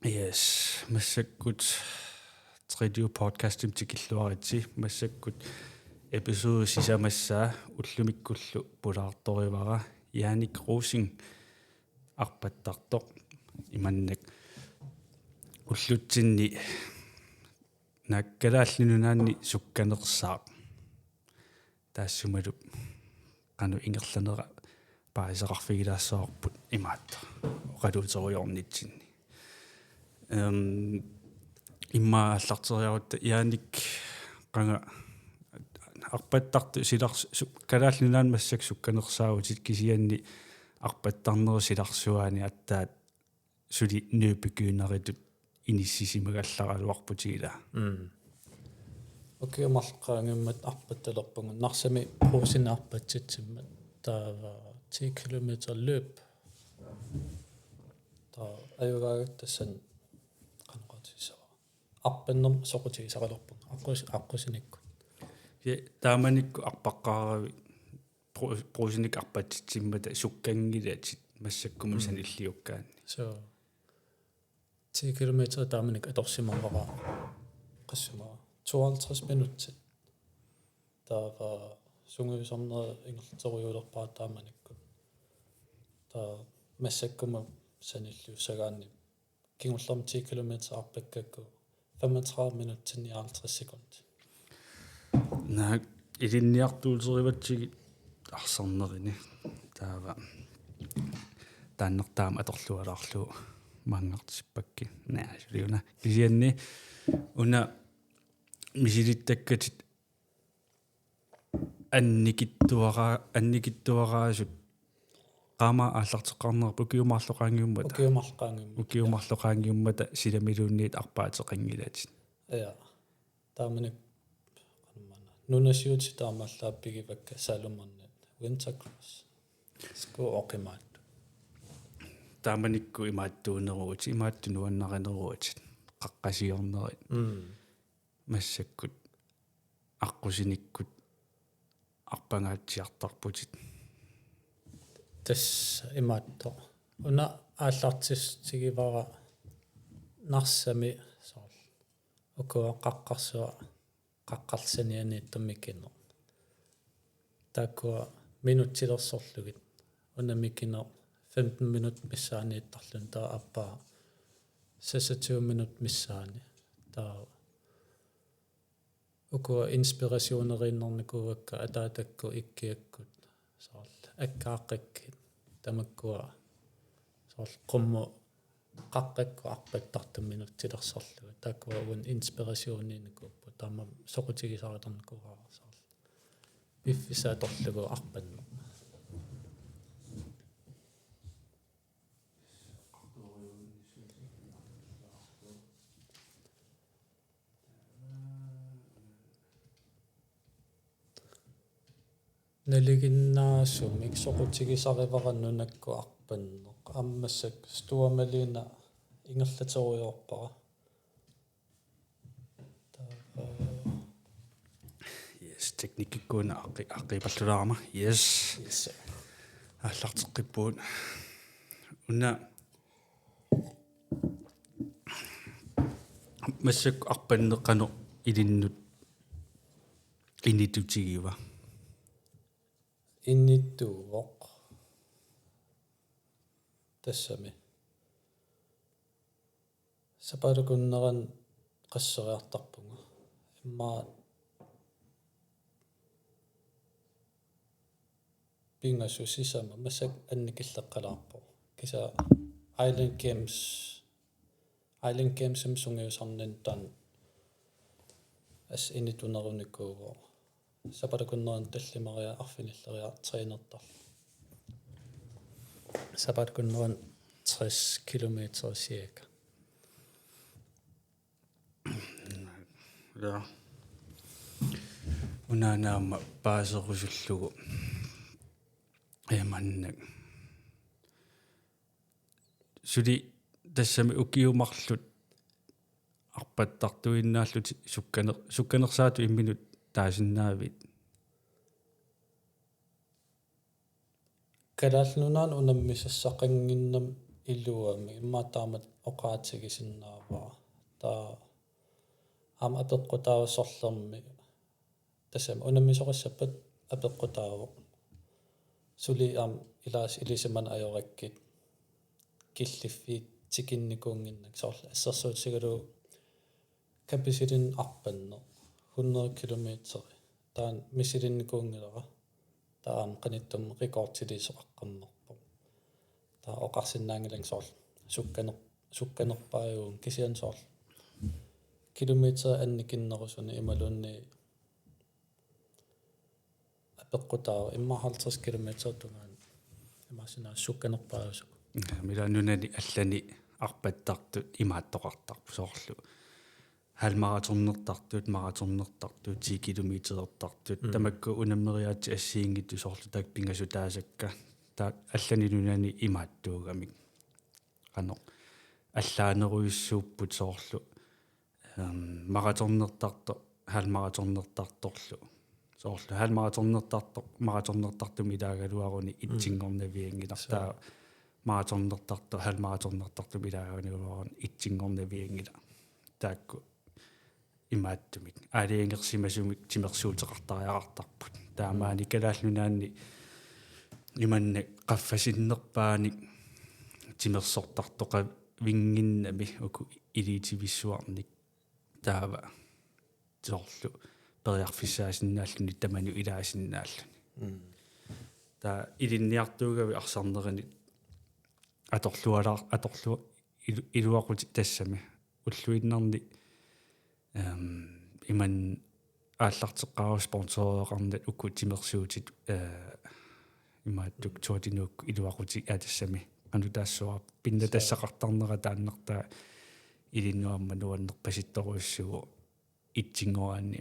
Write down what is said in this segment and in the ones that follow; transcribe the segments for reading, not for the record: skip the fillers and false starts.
Yes, massakut radio podcastim tikilluariti massakut episode sisamassaa ullumikkullu pulaartorivara Janik Rosing arpattartoq imannak ullutsinni nakkalaallinunaanni sukkanersaaq taassumalup qanu ingerlanera paisaqarfigilaassaqarput imaatta oqaluuteriornitsinni имма аллартериарутта Яник qanga арпаттарту силарс калааллунаан массак сукканерсаагутит кисианни арпаттарнеру силарсуаани аттаат сули нюпикуунеритут иниссисимагалларалуарпутигила окей малқаангаммат арпатталерпугу нарсами просинаарпатситсиммат таава 10 километр løb таа аюгаагаттассан qanqatissaa арпаннерм соқутигисақалерпуг аққусиникку тааманикку арпаққаарави просиник арпатситсиммата суккангилаатит массаккумусан иллиуккаани så 10 kilometer тааманик аторсимарвара qassuma 52 minutter таава сунгуисарнера ингертериулерпаа тааманикку таа массаккума саниллуссагаанни кингуллерм 10 kilometer арпаккакку 35 minutter 59 sekunder наа илинниартуултериватсиги арсарнерини таава тааннертаама аторлуалаарлу мангартиппакки наа сулиуна кисианни уна мисилиттаккатит анникиттуараасут qaama ааллартеқарнерпу укиумарлоқаангиуммата силамилуунниит арпаатеқангилаатит ja тааманик qanmana нунасиути таамааллааппигивакка салумернат winter cross ску оқимаат тааманикку имааттуунеруут имааттунуаннаринеруут қаққасиорнерит массаккут аққусиниккут арпангаатсиартарпутит тас имаатто уна ааллартистигивара нарсами сорл окуа қаққарсуа қаққарсанианииттаммиккино такуа минуттилерсорлугит уна миккино 15 minut миссаанииттарлун таа аппаа 26 minut миссаани таа окуа инспирасионериннерникуакка атаатакку иккиаккут сорл аккааққиккит тамаккуа сорл қумму қаққакку арпаттартам минуттилерсорлуга такуа уун инспирасиониникууппу таама соқутигисаратерникугаа сорл биффисааторлугу арпанну налигиннаасумик соқутигисаривараннунакку арпаннеқ аммассак стуамалиина ингерлатеруйорпара yes teknikkikkuuna аққипаллулаарама yes ааллартеққиппуут уна массак арпаннеққано илиннут инитутигива инниттууоқ тассами сапалукуннеран qasseriartarpunga иммаа пингасусисама массак анникиллеққалаарпо киса Island Games сунгиусарнин таан ас инитунеруникууго сапалукуннеран таллимариа арфиниллериа тренертар сапалукуннеран 60 километр cirka ja унанаама паасерусуллугу яманнак сули тассами укиумарлут арпаттартуиннааллут сукканерсаату имминут таасиннаавит калааллунаан унаммисассақангиннам illuami immaataamat oqaatigisinnaavaa taa aam apeqqutaaussorlermi tassam unammisoqassappat apeqqutaavo suli aam ilaas ilisiman ajorakkit killiffiit tikinnikuunginnak soorla assерsuutigalu kapisitin arpanne 100 kilometeri taan misilinikuungilera taam qanittum rekordtilisoqaqqarnerpo taa oqarsinnaangilang soorla sukkanerpaajuun kisian soorla kilometer annikinnerusuni imalunni apeqqutaava imma 50 kilometer tungaan imaasinaa sukkanerpaajusu mila nunani allani arpattartut imaattoqartarpu soorlu halmaratornertartut maratornertartut 10 kilometerertartut tamakku unammeriaati assiingittu soorlu taak pingasutaasakka taa allani nunani imaattuugamik qano allaaneruissuupput soorlu maratornertarto halmaratornertartorlu soorlu halmaratornertartum ilaagaluaruni itsinngornaviangilartaa maratornertarto halmaratornertartum ilaaganiluaruni itsinngornaviangila taakku imaattumik aaliingersimasumik timersuuteqartariaqartarput taamaani kalaallunaanni imanna qaffasinnerpaani timersortartoqa vinginnami uku iliitivissuarnik taava soorlu periarfissaasinnaalluni tamanu ilaasinnaalluni taa ilinniartuugavi arsarnerini atorlu iluaqut tassami уллуиннарни иман ааллартеққару спонсореқарнат укку тимерсуутит имааттук туатинук илуақути атассами анутаассуар пинна тассақартарнера тааннартаа илиннуамма нуаннерпаситторуиссугу итсингораанни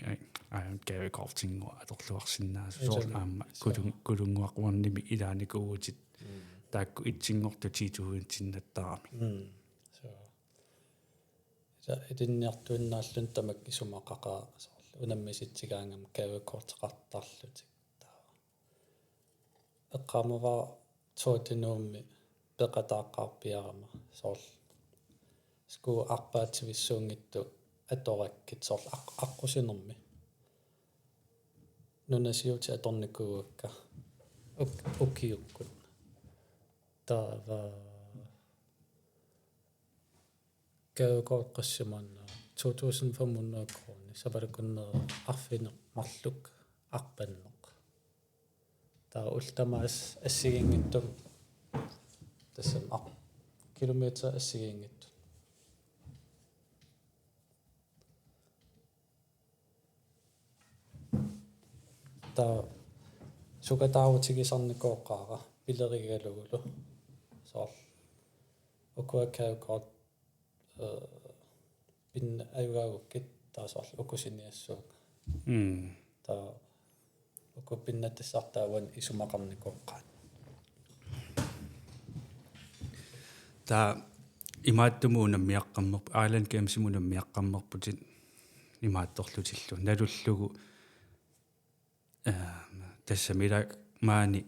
кавикортингуа аторлуарсинаасу соор аама кулунгуақуарними илааникуугутит таакку итсингорту титугуутсиннаттарами идинниартуиннааллун тамак исумақақаа соорлу унаммиситсигаангам кавикортеқартарлутик таа эққамава тоотинуумми пеқатааққарпиарама соорл ску арпаативиссуунгитту атораккит соорл аққусинерми нунасиути аторникууакка уккиуккут таава кавикортқассимаанна 2500 kroner сапалакуннера арфине марлук арпаннеқ таа ултамаас ассигингиттум тассам километер ассигингитту таа сукатаавутигисарникооққаара пилеригалугулу соор окуаккавикорт пин аюгаагуккит таасоор укусиниассуук таа окуппиннаттассартааван исумақарникооққаат таа имааттумуунаммиаққаммерпу Island Games-имунаммиаққаммерпутит имаатторлутиллу налуллугу тассамила маани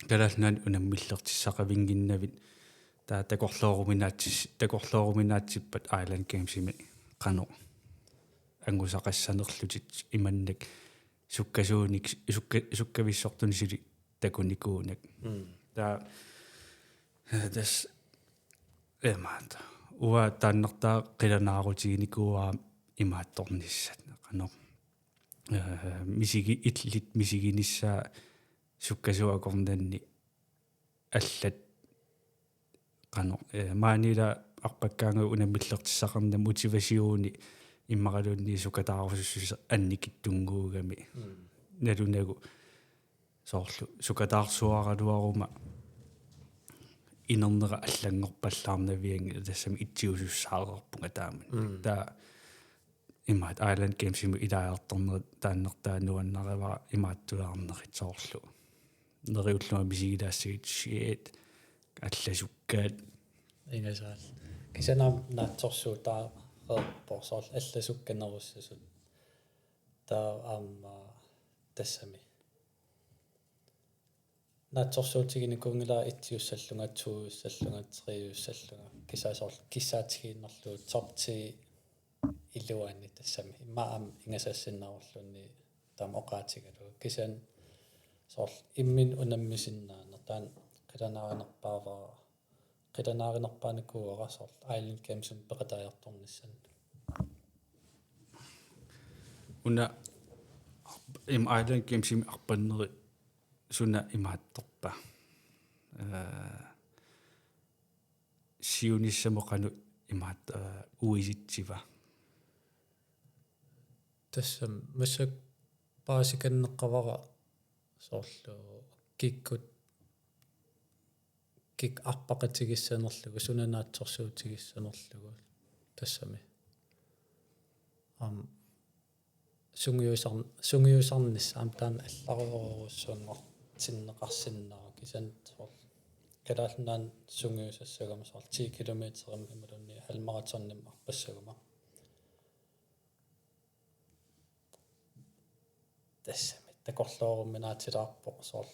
калаалнаани унаммиллертиссақавингиннавит таа такорлооруминаатсиппат Island Games-ими қано ангусақассанерлутит иманнак суккасууник суккависсортуни сили такуникуунак таа тас эмаата уа тааннартаа қиланаарутигиникуаа имаатторниссат қано мисиги итлит мисигиниссаа суккасуакорнанни аллат qano maanila arpakkaanga unamillертиссақарна мотивасиууни иммаралуунни сукатаарусуссуса анникиттунгуугами налунагу соорлу сукатаарсуаралуарума инернера аллангорпаллаарнавианги тассами итсиусуссаарерпунга тааман таа имаат Island Games-ими илаярторнера тааннертаа нуаннаривара имааттулаарнерит соорлу нериуллума мисигилаассагит shit алласуккаат ингасаал кисанаа наатсорсуутаа реерпорсоор алласукканеруссасут таа аама тассами наатсорсуутигини кунгила итсиуссаллунга тууссаллунга триуссаллунга кисаатигииннерлу топти илуани тассами имаам ингасассиннаарлунни таам оқаатигалу кисаан соор иммин унаммисиннаана таан қиланааринерпааникууара соор Island Games-ум пеқатаажарторнissan уна Island Games-ими арпаннери суна имаатторпа сиунissамоқану имаат уиситсива тассам массак паасиканнеққавара соорлу кик арпақатигиссанерлугу сунанаатсорсуутигиссанерлугу тассами сунгиусарнис таан аллариоруссууннер тиннеқарсиннаа кисан соор калаалнаан сунгиусассагама соор 10 километрим ималунни халмаратонним арпассагама тассами такорлоорумминаатилаарпо соор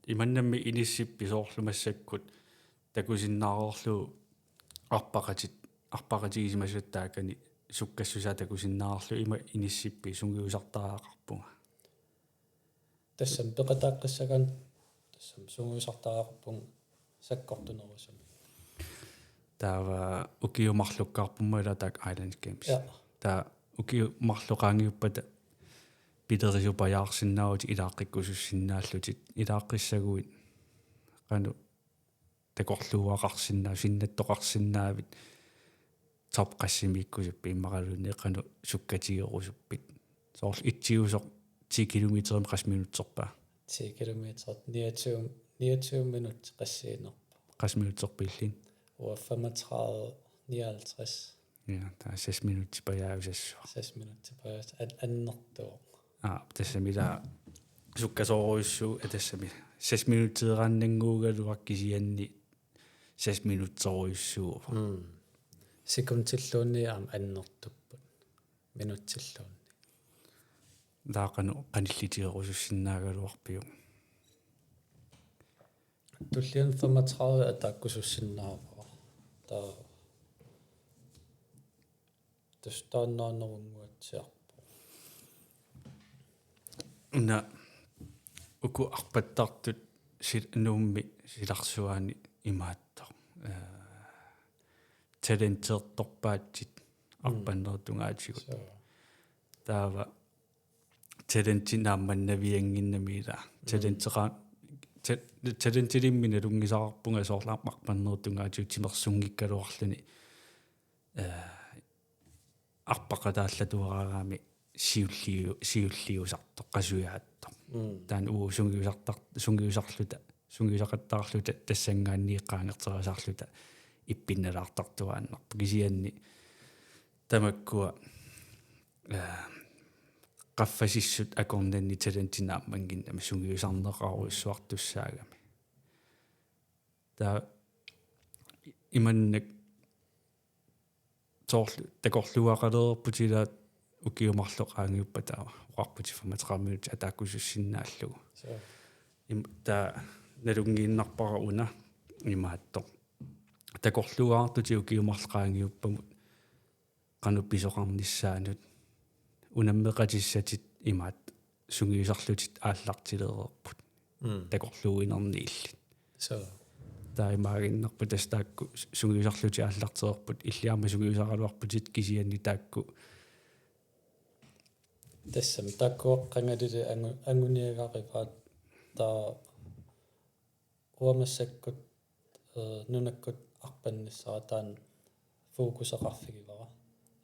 иманнамми иниссиппи соорлумассаккут такусиннаарорлу арпақатигисимасуттаакани суккассусаа такусиннаарорлу има иниссиппи сунгиусартаақарпунга тассам пеқатааққиссаган тассам сунгиусартаақарпун саккортунерусами таава укиумарлуккаарпуммала таак Island Games таа укиумарлуқаангиуппата питерисупаяарсиннаавути илааққиккусуссиннааллутит илааққиссагуит кану такорлууақарсиннаа синнаттоқарсинаавит топ qassimiikkusuppi иммаралуни кану суккатигерусуппит соорл итсиусоқ 10 километрим qasminutserpaa 10 километр 29 минут qassiinerpa qasminutserpillin og 35 59 ja tаа 6 minutti pajaavissua 6 minutti pajaavus annertuo тассамила суккасооруиссуу атассами 6 минуттеерааннангуугалуаркисианни 6 минутсоруиссуу секундтиллуунни аннертуппут минуттиллуунни даақану qanillitigerussussinnaaгаluarpiu туллиан 35 атааккусуссиннаавара таа тустааннаанерунгуатсиарпо уна уку арпаттартут нуумми силарсуаани имааттор талентеэрторпаатсит арпаннертунгаатигут таава талентинаамманнавиангиннамиила талентилиммина лунгисаарпунга соорлаарпарпаннертунгаатигут тимерсунгиккалуарлуни арпақатааллатуараами сиуллиусарто qasuyaatto таан сунгиусақаттарлута тассангааннииққаангертерасаарлута иппинналаартартуааннарпу кисианни тамаккуа qaffasissut akornanni talentinaammanginnama suнгиусарнеқаруиссуартуссаагами таа иманнак соорлу такорлуақалерпутилаат укиумарлоқаангиуппа таава оқарпути 35 минут атааккусуссиннааллугу таа налунгииннарпара уна имаатто такорлуаартути укиумарлоқаангиуппамут qanuppisoqarnissaanut унаммеқатиссатит имаат сунгиусарлутит ааллартилеерпут такорлуинернииллит таимаагиннерпу тастаакку сунгиусарлути ааллартерерпут иллиарма сунгиусаралуарпутит кисианни таакку тассам таккуоққангалили ангуниагаарипаат таа уамассаккут нунаккут арпанниссара таан фокусеқарфигивара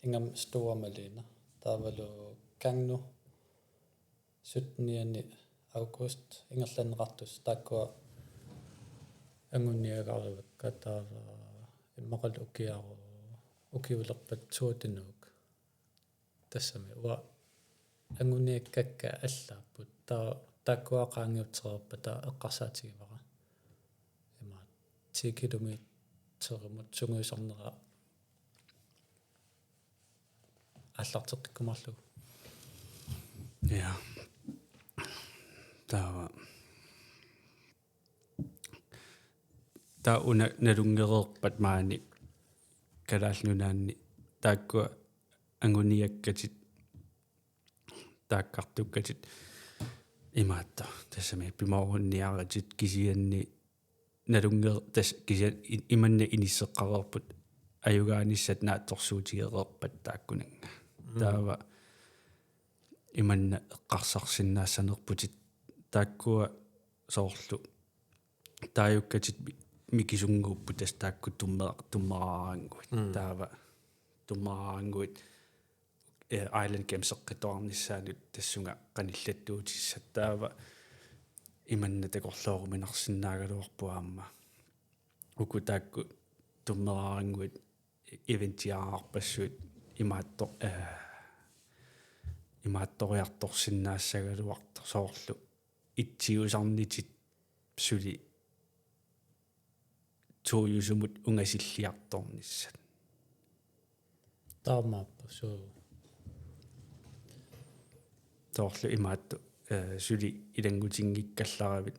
ингам стуамалина таавалу кангну 17. august ингерланнеқартус тааккуа ангуниагааривакка таава иммақал укиулерпат суутинуук тассами уа ангуниаккакка аллааппут таа тааккуақаангиутерерпа таа эққарсаатигивара имаат 10 километрмут сунгуисарнера аллартеққумарлугу ja таава taa una nalungereerpat maani kalaallunaanni taakkua anguniakkatit taakkartukkatit imaatta tassami pimaorunniaratit kisianni nalungeer tas kisian imanna inisseqqareerput ajugaanissat naattorsuutigereerpat taakkunanga taava imanna eqqarsarsinnaasanerputit taakkua soorlu taajukkatit mikisunguuppu tas taakku tummeraranguit taava tummeraranguit Island Games eqqitoarnissaanut tassunga qanillattuutissat taava imanna takorlooruminarsinnaagaluarpuaamma uku taakku tummeraranguit eventiaarpassuut imaattoriartorsinnaassagaluartor soorlu itsiusarnitit suli tuujusumut ungasilliartornissat taamaappu suu soorlu imaattu suli ilangutinngikkallaravit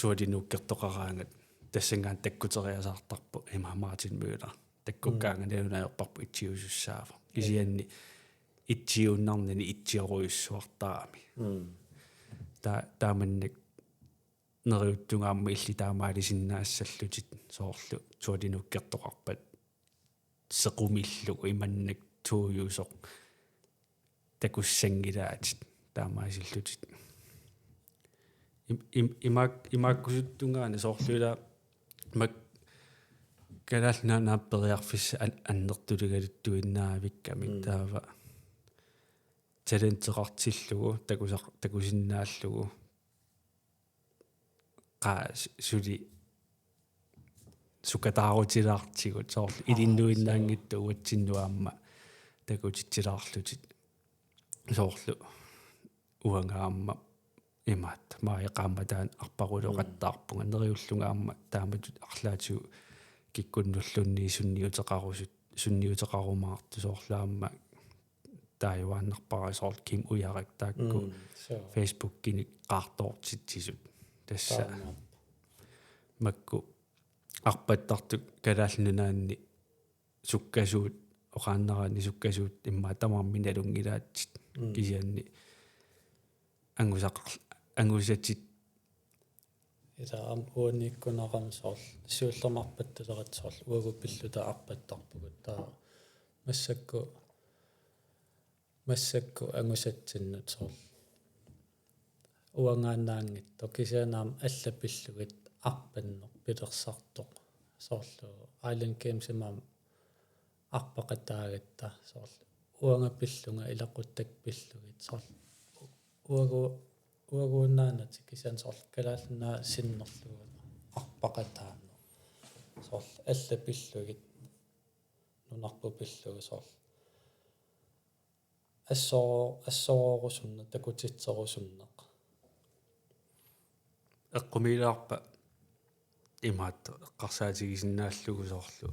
tuadinu kertoqaraangat tassangaan takkuteriasaartarpu ima Martin Müller takkukkaangalunaerparpu itsiusussaava kisianni itsiunnarnani itsioruyussuartaami taamannak neriuttungaamma illi taamaalisinnaassallutit soorlu tuadinu kertoqarpat sequmillugu imannak tuujusoq takussangilaatit taamaasillutit imaakkusuttungaani soorluila mak kalaalnaanaaperiarfissa annertulugaluttuinnaavikkami taava talenteqartillugu takusinnaallugu qaa suli sukataarutilaartigut soorlu ilinnuinnaangittu uatsinnuaamma takutitsilaarlutit soorlu uangaamma imaatta maaeqaamma taan arparuloqattaarpunga neriullungaamma taamatut arlaatigu kikkunnullunnii sunniuteqarumaartu soorlaamma taayuaannarpara soorl kim ujarak taakku Facebookini qaartoortitsisut tassa makku arpattartu kalaallunaanni sukkasuut oqaannaraani sukkasuut immaa tamarminalungilaatsit kisianni angusatit ila am uunnikkunaram soorl siullermarpattuleret soorl uagupilluta arpattarpugut taa массакку ангусатсиннут соор уангааннаангитто кисаанаам аллапиллугит арпаннеқ пилерсартоқ соорлу Island Games имаам арпақатаагатта соорлу уангапиллунга илақуттак пиллугит соорлу уагууннаанат кисаан соорлу калаалнаа синнерлуга арпақатаано соорлу аллапиллугит нунарпупиллуга соорлу ассоорусунна такутитсерусуннеқ эққумилаарпа имаатто эққарсаатигисиннааллугу соорлу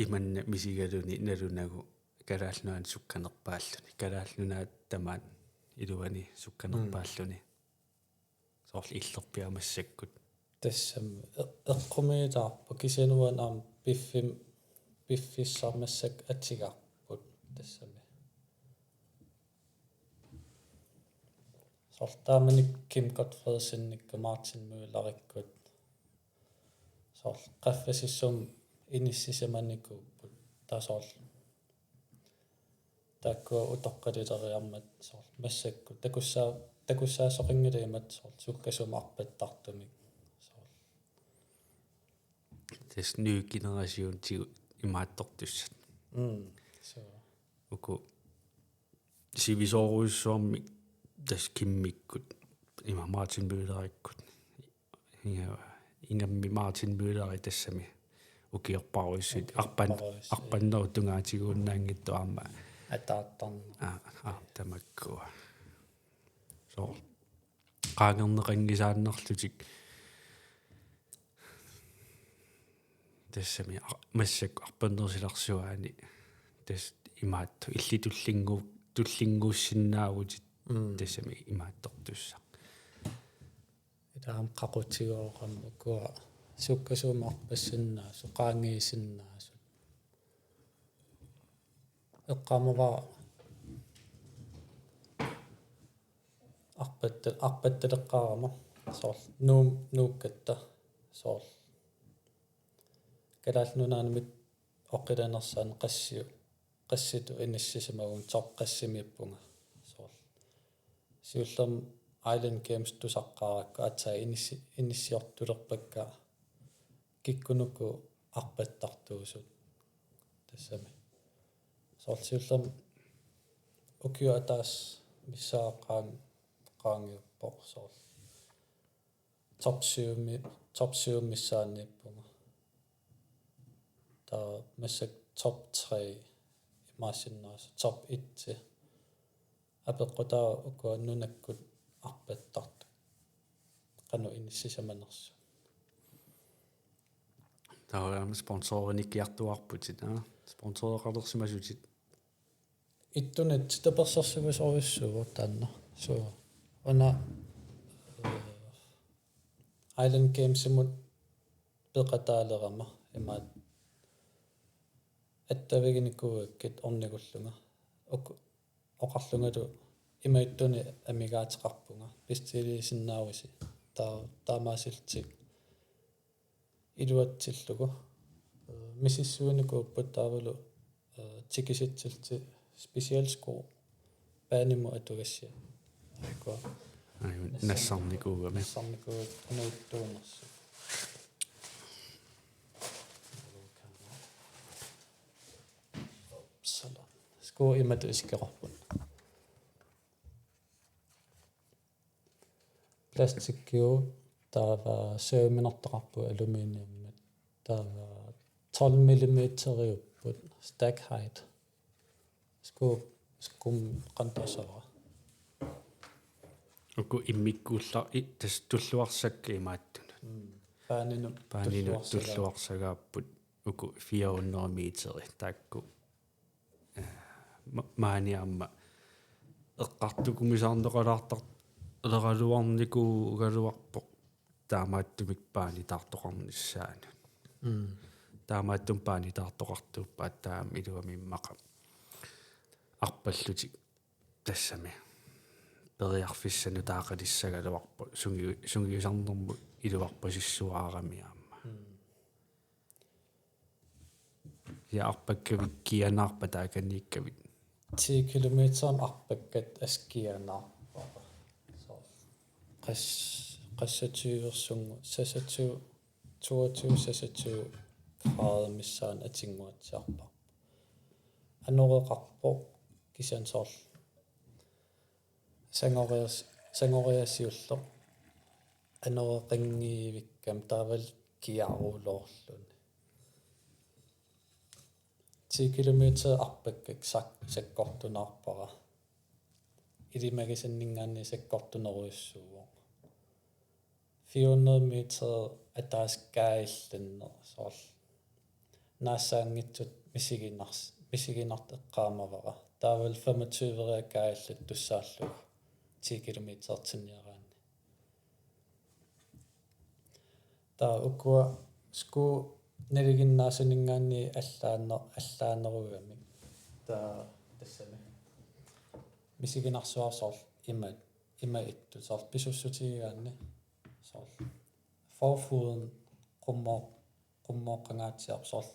иманна мисигалуни налунагу калаалнуан сукканерпааллуни калаалнунаат тамаат илуани сукканерпааллуни соорлу иллерпиамассаккут тассам эққумилаарпа кисануан аам пиффиссармассак атсигарпут тассами сортааманик Kim Godfredsennikku Martin Müllerikkut соор qaffasissum inissisamanikkupпут таасоор такко утоққалилериармат соор массакку такуссаасоқингилимат соор суккасумарпаттартумик соор тэс ny generation tiu имааттортуссат so уку сивисоруйссуарми тас киммиккут има Martin Müllerikkut ингамми Martin Müller тассами укиорпаруиссут арпаннерутунгаатигууннаангитту аама атааттарна тамаккуа со qaangerneqangisaannerlutик тассами массак арпаннерсиларсуаани тас имаатту туллингууссиннаагутит тассами имааттортусса таам qaqutigoqamma kuwa sukkasuumaarpassunnaa soqaangiisinnaasut eqqamava arpattaleqqaarama soor nuukkatta soor kalaallunaanimik oqilanersaan qassitu inissisamagum qassimiippunga soor siullerm Island Games tusaqqaarakku atsaa inissiortulerpakka kikkunuku arpattartuusut tassami soor siullerm ukio ataas missaaqaangiuppo soor top 7 missaanniippunga taa massak top 3 imaasinnaas top 1 apeqqutaa ukuannunakkut arpattartu qanu inissisamanерсу тааваама спонсориниккиартуарпутит спонсореқалерсимасутит иттунат таперсерсугусоруйуссугу таанна суу она Island Games имут пеқатаалерама имаат аттавигиниккуаккит орнигуллунга оқарлунгалу имаиттуни амигаатеқарпунга пистилисиннааруси таамаасилтик илуатсиллугу мисиссуиникууппут таавалу тикиситсилти специалско пааниму атугасси айко нассарникуугами ануттуунерсу сала ско имату искерарпут пластиккиу таава сеуминертақарпу алуминиуммат таава 12 мм stack height скум qantасава уку иммиккуулла тас туллуарсакки имааттуна паанину туллуарсагааппут уку 400 метри таакку maaниамма эққартукумисаарнеқалаартар элералуарнику угалуарпо таамааттумик паани таартоқарниссаана таамааттум паани таартоқартууппаат таам илуамиммақа арпаллутик тассами периарфиссану таақалиссагалуарпо сунгиусарнэрму илуарпасиссуаарамиаама я арпаккавик кианаарпа тааканнииккавит 10 километрам арпаккат аскианаарпа соо qassatuuersungu sasatu 22 sasatu grader missaan atinguatsiarpa anereqarpo kisan soor sangoriasiullo anereqingiivikkam taaval kiaruuloorluni 10 kilometer arpakkak sakkortunaarpara ilimagisanningaanni sakkortuneruissuugo 400 meter ataaskaaillanne soor naasaangitsut misiginarteqqaamavara taaval 25 kaaillat tussaallu 10 kilometer tinniaraanni taa ukua sku neliginnaasaningaanni allaanerugami taa tassami misiginarsuarsoor ima ittu soor pisussutigaanni soor forfuden qummoqqangaatiar soor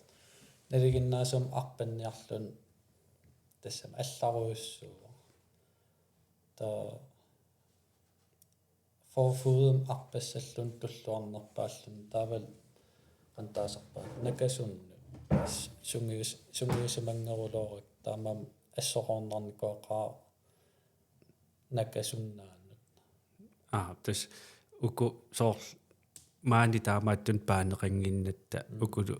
neliginnaasum arpanniarlun tassam allaruissuugo taa forfuden arpassallun tulluarnerpaallun taaval qantaasarpaa nakasunnu sungiusamangeruloorik taamam assоqornarnikuaqaa nakasunnaannut тас уку соор маани таамааттун паанеқангиннатта укулу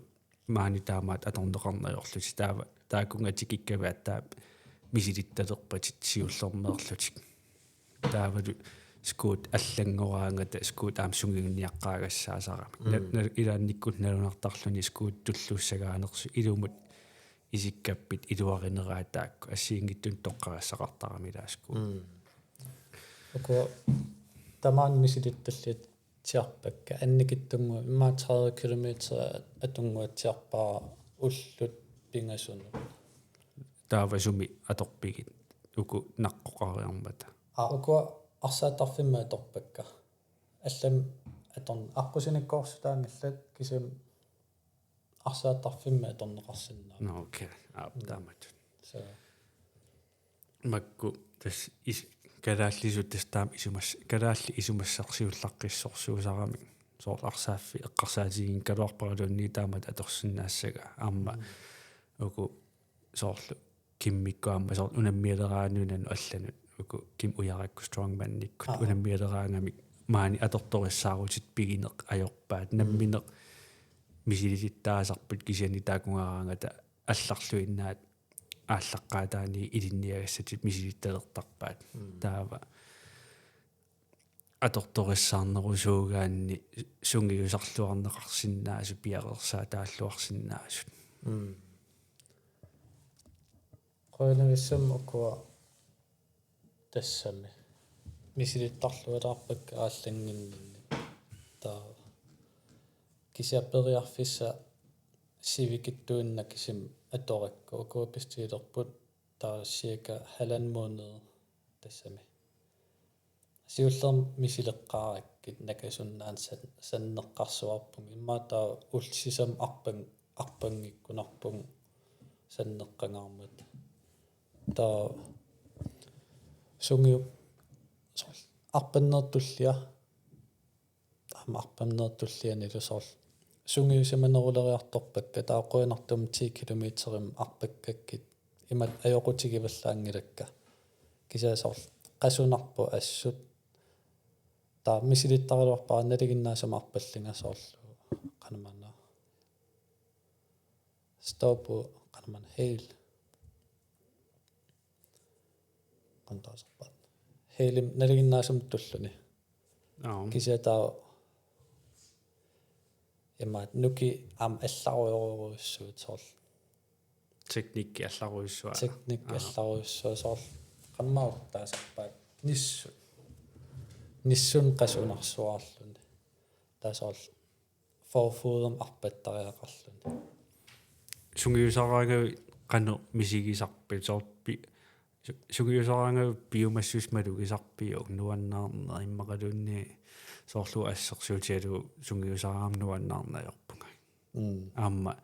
маани таамаат аторнеқарнаёрлути таава таакунга тикиккаваат таа мисилитталерпатит сиуллермеерлутик таавалу скут аллангораангата скут аам сунгигниаққаагассаасарами илаанниккут налунартарлуни скут туллуссагаанерсу илумут исиккаппит илуаринераатаакку ассиингиттун тоққарассақартарамилааску око тамаан мисилитталлит tiarpakka annikittungu imma 30 kilometer atunguatiarpaa ullut pingasunu таавасуми аторпигит уку наққоқариармата ukua арсаатарфимма аторпакка аллам аторн аққусиниккоорсутаангилlat кисим арсаатарфимма аторнеқарсинаа окей таамат so макку тас ис калааллисут тастаам исумас калаалли исумассарсиуллаққиссорсуусарами соор арсааффи эққарсаатигин калуарпаралуунни таамат аторсинаассага аама уку соорлу киммиккуамма соор унаммиалераанунану алланут уку ким уяракку strongman никкут унаммиалераангами маани аторториссаарутит пигинеқ ajorpaat намминеқ мисилиситтаасарпут кисиани таакунгараангата алларлуиннаат ааллаққаатаани илинниагассатит мисилитталертарпаат таава аторториссаарнерусуугаанни сунгиусарлуарнеқарсинаасу пиарерсаа тааллуарсинаасу qoinavissam ukua tassami мисилиттарлуалаарпакка ааллангиннинни таа кисиаппериарфисса сивикиттуинна кисим аторакку укуаппистилерпут таа сиака халан måned тассами сиуллерм мисилеққараккит накасуннаан саннеққарсуарпунг имма таа улсисам арпангиккунарпун саннеққангаармат таа сунгиу арпаннертуллиа арпаннертуллиани лусорл сунгиусиманерулериарторпакка таақуинартум 10 километрим арпаккаккит имат аёқутигиваллаангилакка кисаасорл qasунарпу ассут таа мисилиттарилуарпаа налигиннаасама арпаллингасоорлу qanamana стопу qanamana хейл qantaasarpa хейлим налигиннаасам туллуни кисатаа имаат нуки ам алларуйоруйуссуут сорл teknikki алларуйссуа teknik алларуйуссуа сорл qammaortaasarpaat нисsun qasунарсуаарлуни таасорл forfoodum арпаттариақарлуни сунгиусараангав qanu misigисарпи соорпи сунгиусараангав биомассусмалугисарпиу нуаннаарнер иммақалуунни соорлу ассерсуутиалу сунгиусараам нуаннаарнаёрпунга аама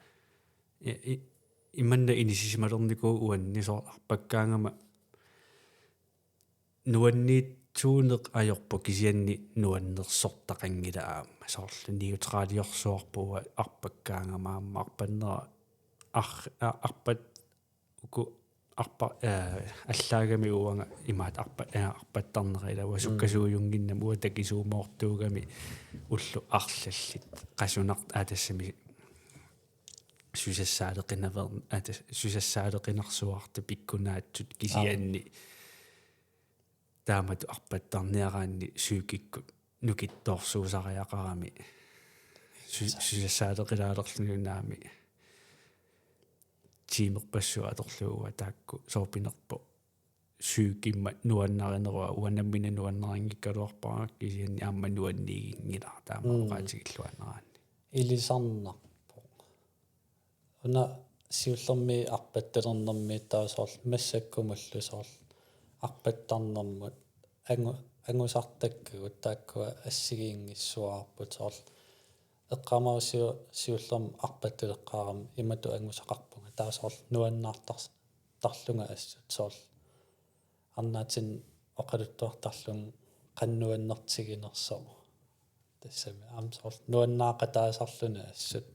иманна инисисималерникуу уанни соор арпаккаангама нуанниит туунеқ ajorpu кисианни нуаннерсортақангила аама соорлу неутралиорсуарпуа арпаккаангамаама арпаннера арпат уку арпа аллаагами уанга имаат арпаттарнерилава суккасууюнгиннам уатакисуумоортуугами уллу арлаллит qasунарт аатассами сюсассаалеқинаверн аата сюсассаалеқинарсуарта пиккунаатсут кисианни таамат арпаттарниараанни сюукикку нукитторсуусариақарами сюсассаалеқилаалерлунаами тимерпассуа аторлууа таакку соорпинерпо сюукимма нуаннаринеруа уанаммина нуаннарангиккалуарпараа кисианни аама нуаннигингила таама оqaатигиллуанараанни илисарнарпо уна сиуллерми арпатталернэрми таасорл массаккумаллу сорл арпаттарнэрмут ангусартаккагут тааккуа ассигиингиссуаарпут сорл эққамаусиу сиуллерм арпаттулеққарам имату ангусақарпунга таасорл нуаннаартарлунга ассут сорл арнаатин оқалуттуартарлун қаннуаннертигинерсо тассами амсорл нуаннаақа таасарлуна ассут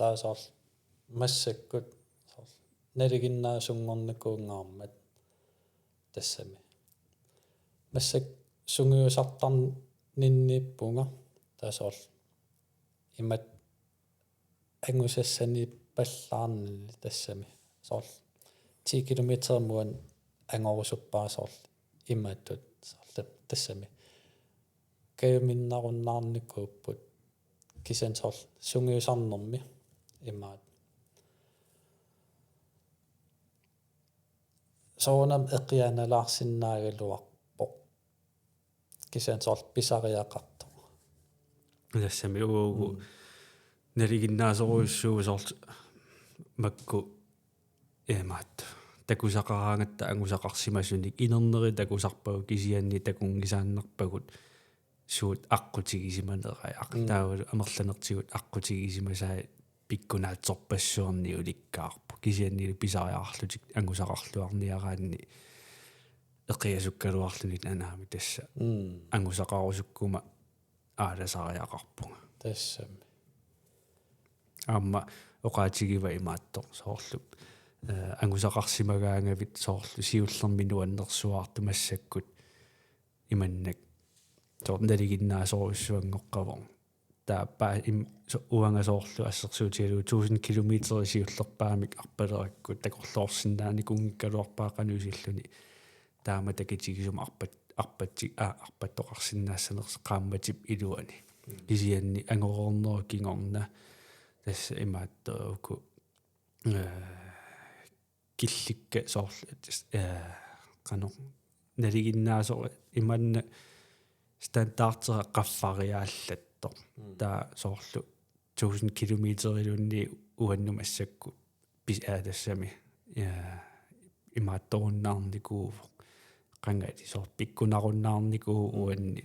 таасорл массаккут сорл налигиннаасунгорникуунгаармат тассами массак сунгиусартарнинниппунга таасорл имат ангусассани паллаарнни тассами сорл 10 километр муан ангорусуппаа сорл имааттут сорл тассами каяминнаруннаарникууппут кисан сорл сунгиусарнерми имаат соонам эқианалаарсиннаагалуарпо кисан сорл писариақарто тассами угу налигиннаасоруйуссуусоорт макку эмаат такусақараангатта ангусақарсимасуник инернери такусарпагу кисианни такунгисааннарпагут суут аққутигисиманерай ақтаавалу амерланертигут аққутигисимасаа пиккунаатсорпассуарни уликкаарпу кисианнилу писариаарлутик ангусақарлуарниараанни эқиасуккалуарлунит анаами тасса ангусақарусуккума ааласариақарпунга тассами аама оқаатигива имааттор соорлуп ангусақарсимагаангавит соорлу сиуллерми нуаннерсуаарту массаккут иманнак торналигиннаасоруссуангоққавор тааппаа уангасоорлу ассерсуутигалу 1000 километри сиуллерпаамик арпалераккут такорлоорсиннаани кунгиккалуарпаақанусиллуни таама такитигисума арпаттоқарсиннаассанерс qaammatip илуани кисианни ангорорнеру кингорна тасса имааттооку килликка соорлу qano налигиннаасоо иманна стандартера qaffariaallatto таа соорлу 1000 километрилунни уаннум ассакку пис тассами имаатторуннаарникуу qangati sort pikkunarunnaarnikuu uanni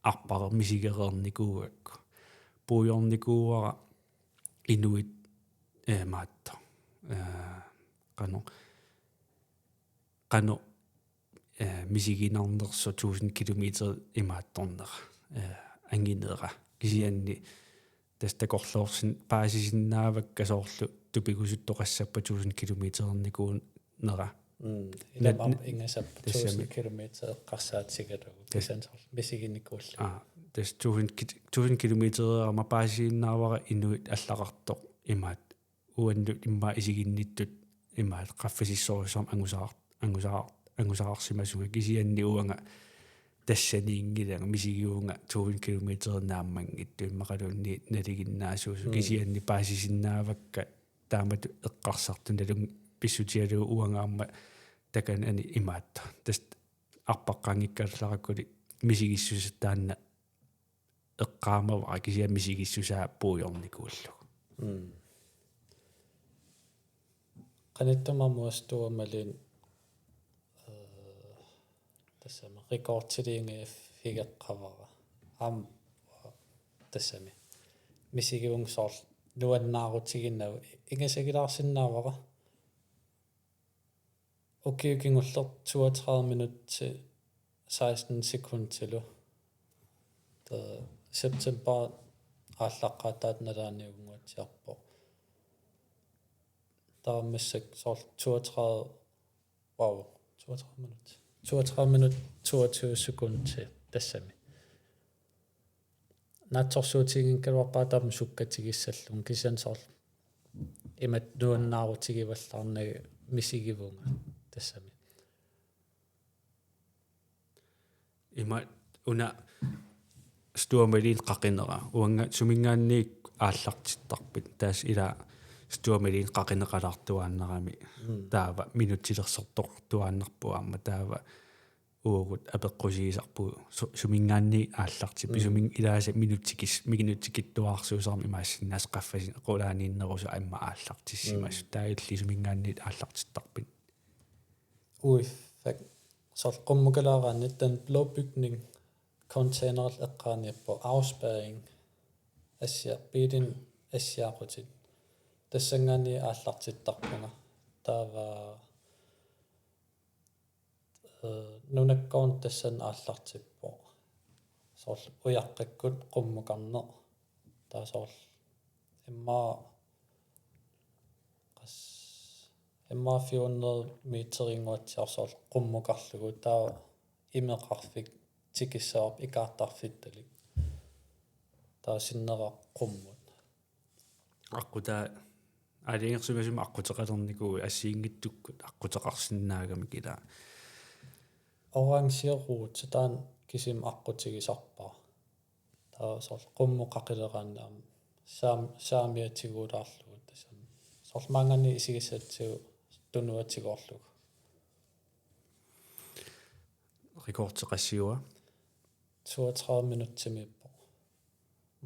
arpar misigereernikууakku puujornikuuara inuit maatto qano misiginarnersu 1000 kilometer imaattornera angineera kisianni tastakorloorsin paasisinnaavakka soorlu tupigusuttoqassappa 1000 kilometerernikuun nera илам ингасаппа 1000 километр эққарсаатсигалугу кисансор мисигинникуулла тас 1000 километер мапаасииннаавара инуит аллақартоқ имаат уанну имма исигинниттут имаат qaffasissorussam ангусаарсимасунга кисианни уанга тассаниингилага мисигиунга 1000 километер нааммангитту иммақалуунни налигиннаасуусу кисианни паасисиннаавакка таамат эққарсарту налун писсутиалу уангаама такан ани имаатта таст арпаққангиккаллараккули мисигиссусаттаанна эққаамава кисиа мисигиссусаа пуйорникууллу qanittamamuas tuamalin тассами рекордсилиингаф фигеққавара аам тассами мисигиун соор нуаннаарутигиннау ингасагилаарсиннаавара окейкингуллер 32 minut til 16 sekund til september ааллаққатаат налааниунгуатсиарпо таамассак соор 32 вау 32 minut 22 sekund til тассами наатсорсуутигин калуарпаатаама суккатигиссаллун кисан соор имат нуаннаарутигиваллаарнага мисигивунга тассами има уна стуамалин qaqinera уанга сумингаанниик ааллартиттарпит таас ила стуамалин qaqinеqalaartuaannarami таава минутилерсортоqartuaannarpuaamma таава уугут апеққусигисарпу сумингаанни аалларти писумин илааса минутикиттуаарсуусарми имаассиннаас qaffasин qulaaniinnerusу амма ааллартиссимас таилли сумингаанниит ааллартиттарпит фак så qummukalaaраанни тан блåbygning container эққааниаппо afspærring асsia бидин ассиақутит тассангаани ааллартиттарпунга таава нунаккоон тассан ааллартиппо соор уяққаккут qummukarne таасоор имма 400 метерингуатсиарсоор qummukarlugu таа имеқарфик тикиссаап икаартарфитталик таасиннера qumмут аққута алингерсумасума аққутеқалерникуу ассиингиттуккут аққутеқарсиннаагами кила орангсиерруут таан кисим аққутигисарпаа таасоор qummuqaqileraannaam saamiatiguulaarlugut тассам сорлмаангани исигиссатсуу тунуатигоорлуг рекордеқассиуа 32 минут тимиппо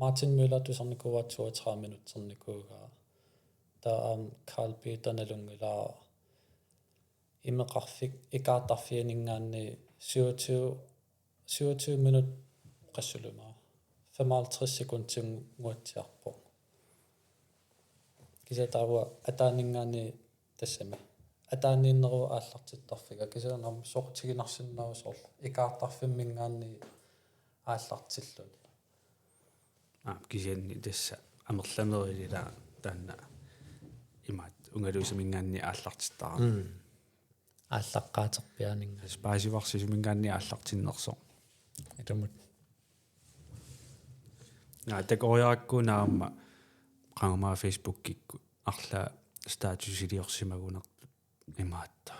Martin Møller tusarnikuwa 32 minuutsernikuugaa taa Carl Peter nalungila imeqarfik ikaartarfianingaanni 27 minut qassuluma 55 sekundtinguatsiarpo kisatawa ataaningaani tassami ataaninneru aallartittarfiga kisanam soqtiginarsinnarusorl ikaartarfimmingaanni aallartillun kisianni tassa amerlanerila taanna imaat ungaluusumingaanni aallartittara ааllaqqaaterpiaaninga spaasivarsisumingaanni aallartinnerso itamut takoriarakkuunaarma qangamaa Facebook-kikku arla statusiliorsimagunertu imaatta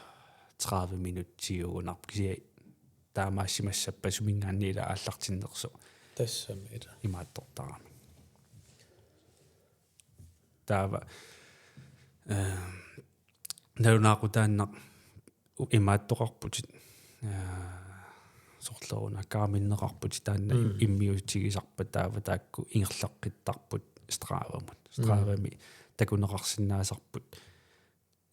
30 minuuttiugunarp kisia taamaassimassapпасумингаанниила ааллартиннерсу тассами ила имаатторtarami таава налунаақутааннақ имааттоқарпутит сорлеруна кааминнеқарпут таанна иммиутсигисарпа таава таакку ингерлаққиттарпут страавами такунеқарсинаасарпут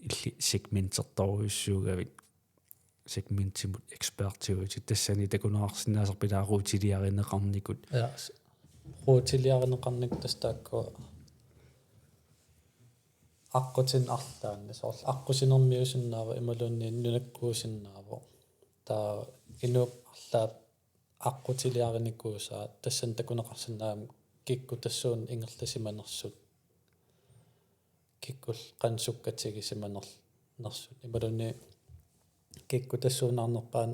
илли сегментерторуйуссуугавик сегментимут экспертиуити тассани такунеқарсинаасарпилааруутилиаринеқарникут я руутилиаринеқарник тастаакку аққутин арлаанни сорл аққусинермиусиннаава ималуунни нунаккуусиннаава таа инуп арлаап аққутилиариникуусаа тассан такунеқарсинаам кикку тассуун ингерласиманерсут киккул қансуккатигисиманерлерсут ималуунни кикку тассуунаарнерпаан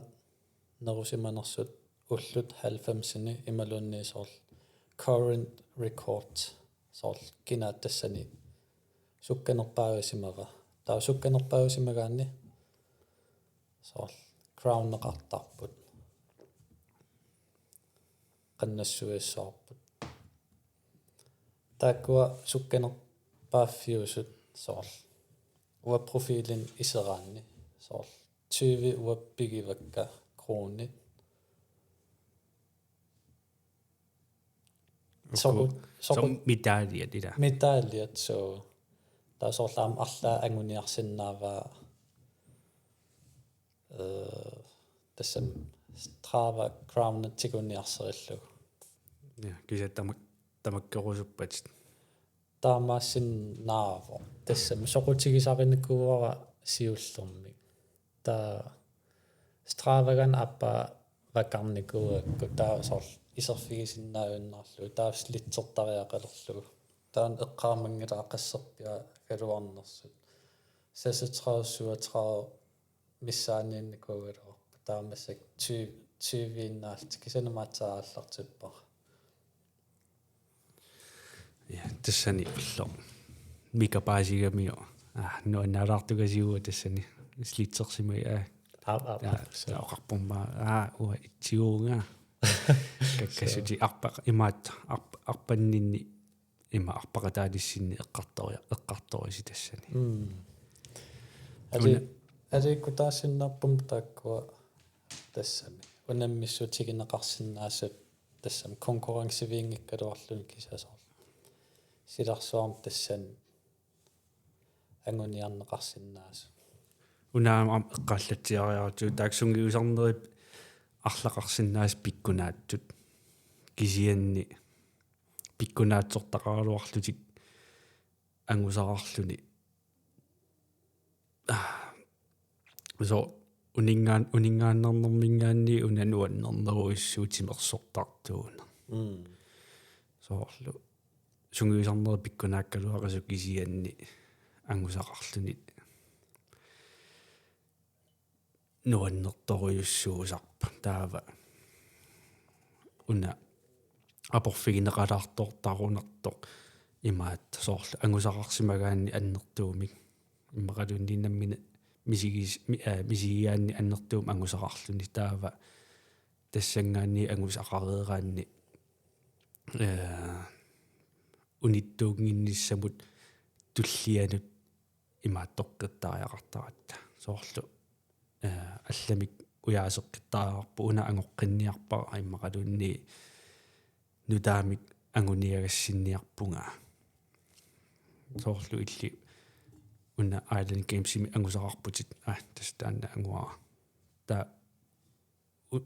нерусиманерсут уллут 90-сини ималуунни сорл current record сорл кинаат тассани сукканерпаагасимага таа сукканерпаагасимагаанни сорл crown-неқартарпут qannassуиссаарпут тааккуа сукканерпааффиусут сорл уаппрофилин исераанни сорл 20 уаппигивакка кроонит som medalje det der medaljet så der så lam alla anguniarsinnaava tassam strava crown tikuniarserillu ja kisa tamakkerusuppat taamaassinnaavo tassam soqutigisarinikkuuara siullormi ta stravagan appa vakarnikuakku ta sorl iserfigisinnaajunnaarlu taas litsertariaqalerlu taan eqqaarmangilaqasserpia kaluarnersut sasatraa missaaniinnikuugalor taamassak 20 kisanamaatsaaallartippa ja tassani ullo mikapaasigamio nuannaalaartugasiua tassani slitsersimai oqarpumma ua itsiuunga kakkasuti imaat arpanninni ima arpaqataalissinni eqqartorisi tassani ali kutaassinnaarpum taakkua tassami unammissuutigineqarsinnaassut tassam konkurrensiviingikkaluarlun kisasor silarsuarm tassan anguniarneqarsinnaasu unaam eqqaallatsiariartu taaksungiusarnerip арлақарсинаас пиккунааttut кисианни пиккунаатсортақаруарлутик ангусарарлуни so uningaannernэрмингаанни унануаннернеруиссуутимерсортартууна соорлу сунгиусарнери пиккунааккалуақасу кисианни ангусақарлуни nuannertoruйuссуусарпа таава уна апорфигинеқалаартортарунартоқ имаат соорлу ангусақарсимагаанни аннертуумик иммақалуннинаммина мисигиаанни аннертуум ангусақарлуни таава тассангаанни ангусақареераанни униттуугиннissамут туллианут имааттоққиттариақартаратта соорлу алламик уяасеққиттаарпу уна ангоққинниарпара иммақалунни нутаамик anguniagassинниарпунга соорлу илли уна Island Games-ими ангусақарпутит тастаанна ангуара та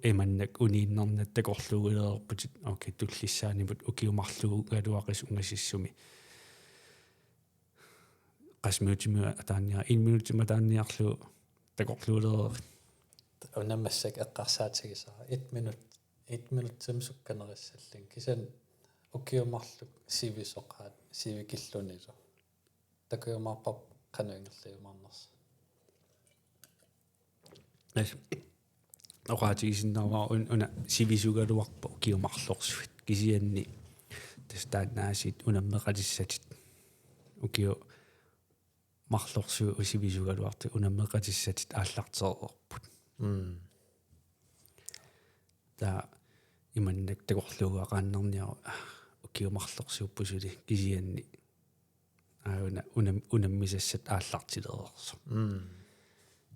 эманнак унииннарнат такорлуугилеерпутит окей туллиссаанимут укиумарлугу галуақис унгасиссуми qasmiutimi ataannia 1 minuuttima taanniarlu takorluulerer унамассак эққарсаатигисара 1 минуттим сукканерissallin кисан укиумарлук сивисоқаат сивикиллунилу такуумаарпап кануингерлиумаарнерс эс оqaатигисиннарваа уна сивисугалуарпа укиумарлорсуит кисианни тастаанаасит унаммеқалиссатит укиу марлорсуу усивисугалуарти унаммеқатиссатит ааллартерерпут та иманнак такорлуугаақааннерниару укиумарлорсууппусули кисианни аауна унаммисассат ааллартилерерсу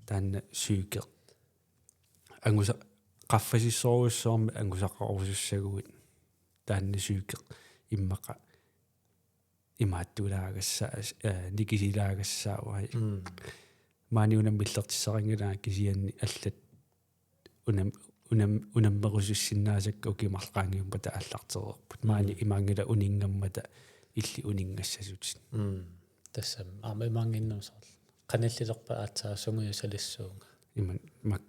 таанна сүйке ангуса qaffasissoruussoormi angusaqarusussagugit taanna syyke immaqa имааттулаагасса никисилаагасsaавай маани унаммиллертиссарангилаа кисианни аллат унаммерусуссиннаасакка укимарлаангиумма тааллартерерпут маани имаангила унингаммата илли унингассасутит тассам амимангиннусаар каниллилерпа аатсаа сунгуйусалиссуунга иман мак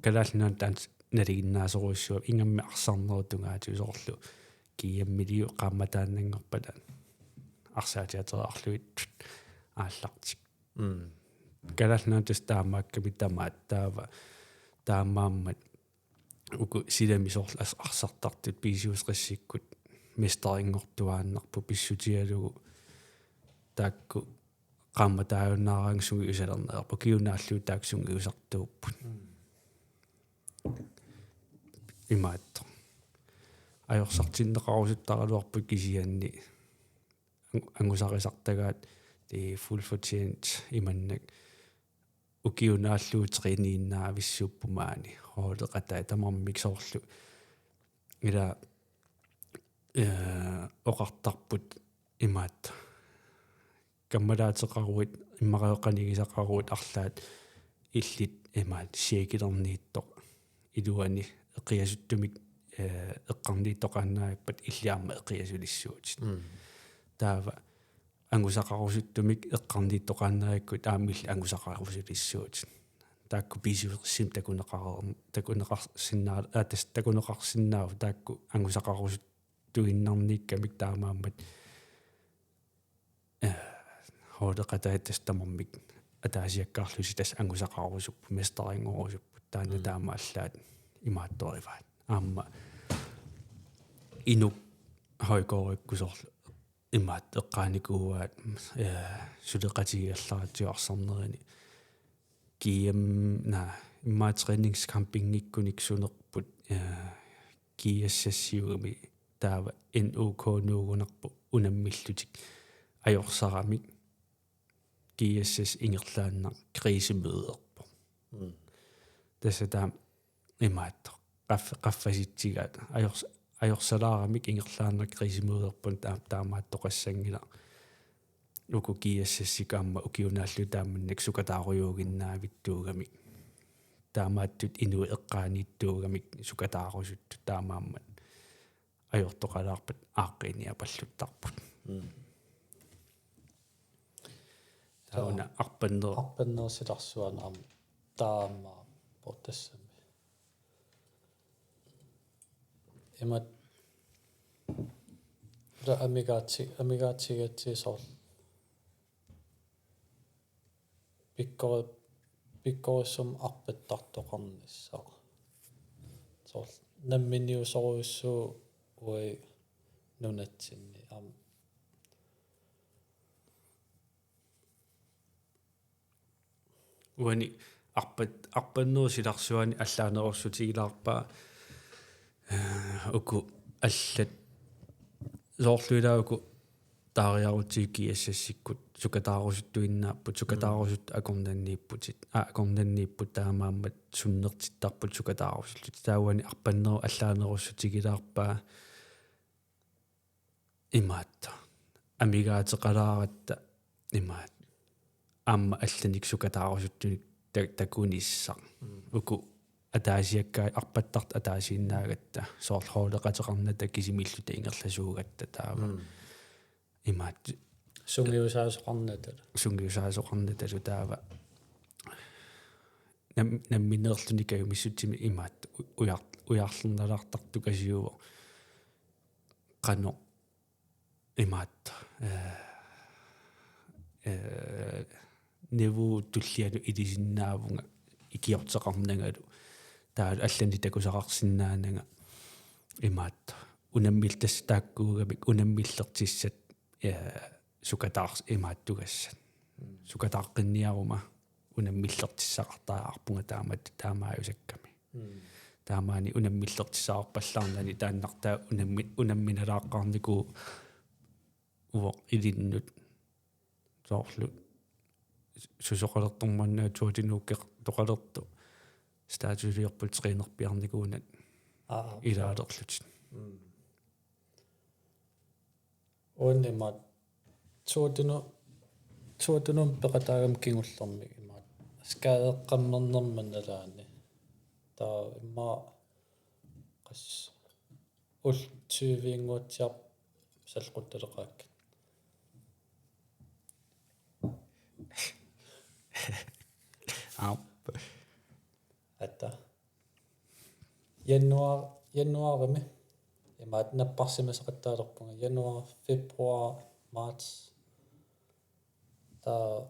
калаалнаан таанс налигиннаасоруссуа ингамми арсарнерутунгаатиусоорлу кияммилиу qaamataannanngorpala арсаатиатерарлуит ааллартик калаалнаан тас таамаакками тамаат таамааммат уку силамисоорл арсартартут писиусқассиккут местерингортуааннарпу писсутиалугу таакку qaamataаюннаараангсуги усалернеерпу киунааллуу тааксунги усартууппут имаатто ajorсартиннеқарусуттаралуарпут кисианни ангусарисартагаат det er fuldt fortjent иманнак укиунааллуутеринииннаа виссууппумаани хоолеқатай тамармик соорлу ила оқартарпут имаат каммалаатеқаруит иммареоқанигисақаруит арлаат иллит имаат сиакилернииттоқ илуани эқиасуттумик эққарнииттоқааннааппат иллиарма эқиасулиссуутит таава ангусақарусуттумик эққарнииттоқааннааккут аамилли ангусақарусулиссуутит таакку писиусерсим такунеқарсиннаа атас такунеқарсиннаав таакку ангусақарусуттуиннарниккамик таамааммат хоодеқатаатас тамармик атаасиаккаарлуси тас ангусақарусуппу местерингорусуппу таана таамааллаат имаатториваат аама инук хойкориккусорлу имаат эққааникууаат сулеқатигиалларатиуарсарнерини кием на иммаатренingskampingikkunik сунерпут киассассиугами таава НУК нуугунарпу унаммиллутик ajorsaramik kiassas ingerlaannar kriisimøderpo tasata imaatto qaffasitsigaat ajorsalaaramik ingerlaannar kriisimøderpun taamaattoqassangila uku kiassassikaamma ukiunaallu taammannak sukataarujuuginnaavittuugamik taamaattut inu eqqaaniittuugamik sukataarusuttu taamaammat ajortoqalaarpat aaqqiniapalluttarput tauna арпаннерсиларсуана ам таама портассами эмат да амигаатсигатсисоор пиккорсум арпаттартоқарниссаа соор намминиусоруссуу уи нунатсинни ам уани арпаннерсиларсуани аллаанерорсутигилаарпаа уку аллат соорлуилаагу таариарутигиассассиккут сукатаарусуттуиннааппут сукатаарусут акорнаннииппутит акорнаннииппут таамааммат суннертиттарпут сукатаарусуллут таауани арпаннер аллаанерорсутигилаарпаа имаатта амигаатеқалааратта имаат аама алланик сукатаарусуттуник такунissaq уку атаасиаккаа арпаттарт атаасииннаагатта соорлхоолеқатеқарната кисимиллута ингерласуугатта таава имаат сунгиусаасоқарната таава намминеерлуникагу миссутсими имаат уяарлерналаартарту касиуво qano имаат неву туллиану илисиннаавунга икиортеқарнангалу таа аллани такусақарсинаанага имаат унаммил тассааккуугамик унаммиллертиссат сукатаарс имааттугассат сукатааққинниарума унаммиллертиссақартаа арпунга таамааюсакками таамаани унаммиллертиссаарпаллаарнани тааннартаа унамминалааққарнику уво илиннут соорлу сусоқалерторманнаа туутинууккеқ тоқалерту стаатусиорпут тренерпиарникуунат илаалерлут оннемат туутинум пеқатаагам кингуллерми имаат скаеққамнернерман налаани таа имма қас ул тювингуатсиар салқутталеқаакка атта януарими имаат наппарсимасеқаттаалерпунга януар февруар март таа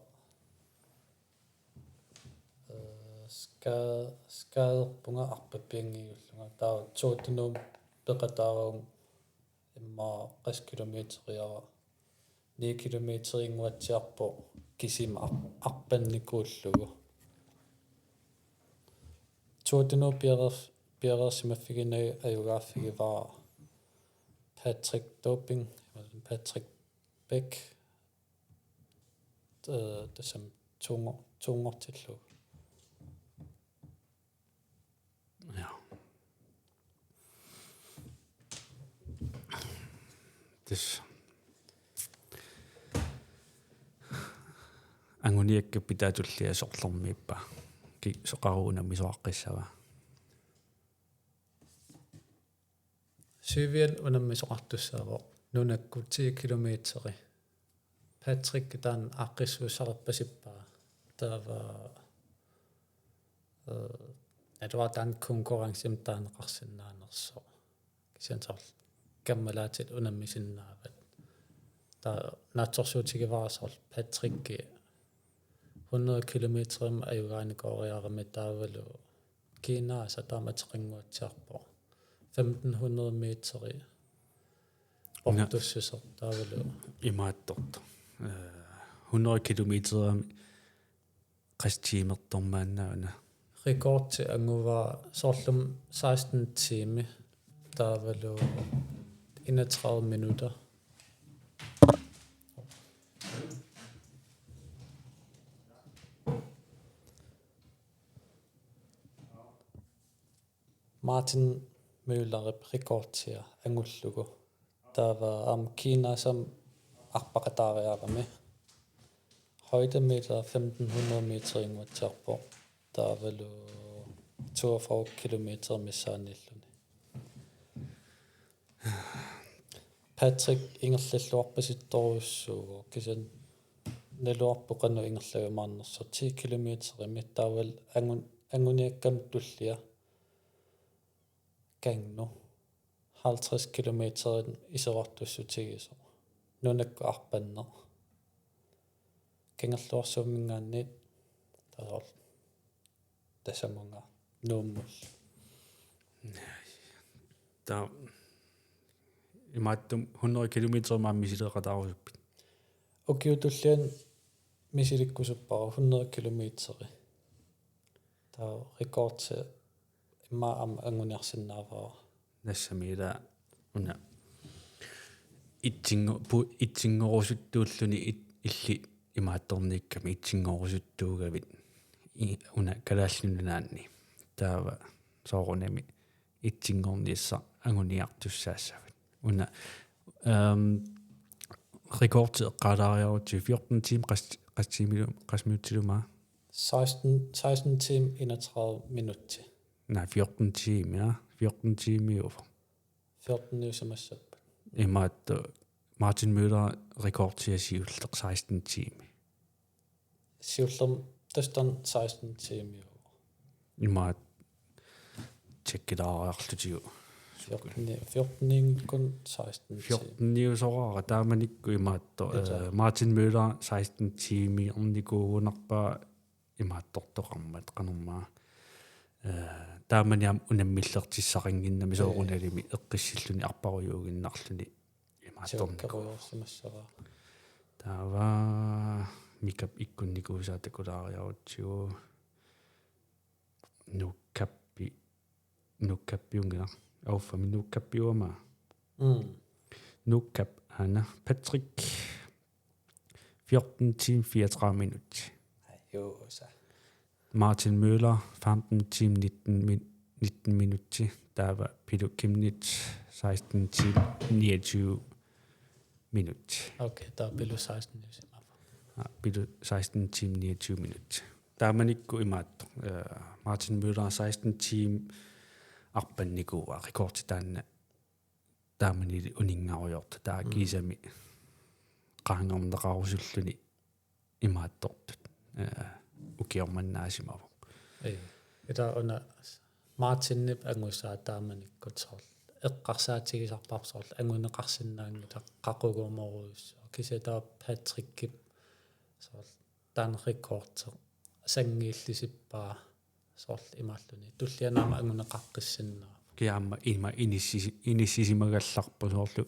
скаерпунга арпаппиангиуллунга таа туутинуум пеқатаарун имма 60 километриара 9 километрингуатсиарпо кисима арпанникууллугу туутинуу пиерерсимаффигинай аюгааффигиваа Patrick Beck тасам тунгортиллу ja this ангуниакка питаатуллиа сорлэрмииппа ки соқаруунамми соаққиссава сивиан унамми соқартуссааво нунакку 10 километри Patrick таан аққиссуусарпасиппаа таава атуа таан конкурренсим таанеқарсинаанерсо кисиансарл каммалаатит унаммисиннаават таа наатсорсуутигиварасарл Patrick 100 километрим аюгааникоориарами таавалу Кинааса тааматеқингуатсиарпо 1500 метри ортуссусер таавалу имаатторт 100 километрами qasttiimertormaannauna rekord anguvaa soollum 16 time taavalu 31 minutter Martin Møllerip rekordtier angullugu taava Kina som arpaqataariarami højdemeter 1500 meter ingutserpo taavalu 42 kilometer missaanilluni Patrick ingerlalluarpasittorussuugu kisan naluarpoqanu ingerlagumaarnerso 10 kilometer imittaaval anguniakkam tullia gangnu 50 kilometer iserartussutigisa nunakku arpanner kengerluarsuummingaannit tasorl tasamunga nuummul ta imaattum 100 kilometer maamisileqataarusuppit ukiutullian misilikkusuppara 100 kilometeri ta rekordse imma am anguniarsinnaavara nassamila una itsinngorusuttuulluni illi imaattorniikkami itsinngorusuttuugavit una kalaallunnaanni taava soorunami itsinngorniissa anguniartussaassavit una rekord qalaariarut 14 time qasmiutiluma 16 timer 31 minutter. nej 14 time ja 14 time jo 14 nu som er så. imat Martin Møller rekord til at sige 16 time Sjælum, der står 16 timer. imat tjekke der artutio 14 kun 16 timer. 14 niusora der man ikke imat Martin Møller 16 time om de går nok bare imat doktorammat kanuma der man jam unemmillertissaqinginna misoorunalimi eqqissilluni arparujuuginnarluni imat der var mikap ikkunnikuusaatakulariarutsigu nukkappiunga auffa min nukkappiuama nukkap Anna Patrick 14 timer 34 minutter Jo, så. Martin Møller 15 timer 19 minutter der var Peter Kimnitz 16 timer 29 minutter Okay, der er Billu 16 nu. Peter 16 timer 29 minutter der man ikke gå i mat Martin Møller 16 timer arpanniko rekord til den der man i uningaujort der gisami qangam der rausulluni imattort ukiormannaasimavu Der under Martin Nip angusaa taamanikkutsarl eqqarsaatigisarparsorl anguneqarsinnaanguta qaqugormoruus kiseta Patrick Kip sorl tan rekord sangiillisippaa sorl imalluni tullianaama anguneqaqqissinna kiamma inissisimagalarpu soorlu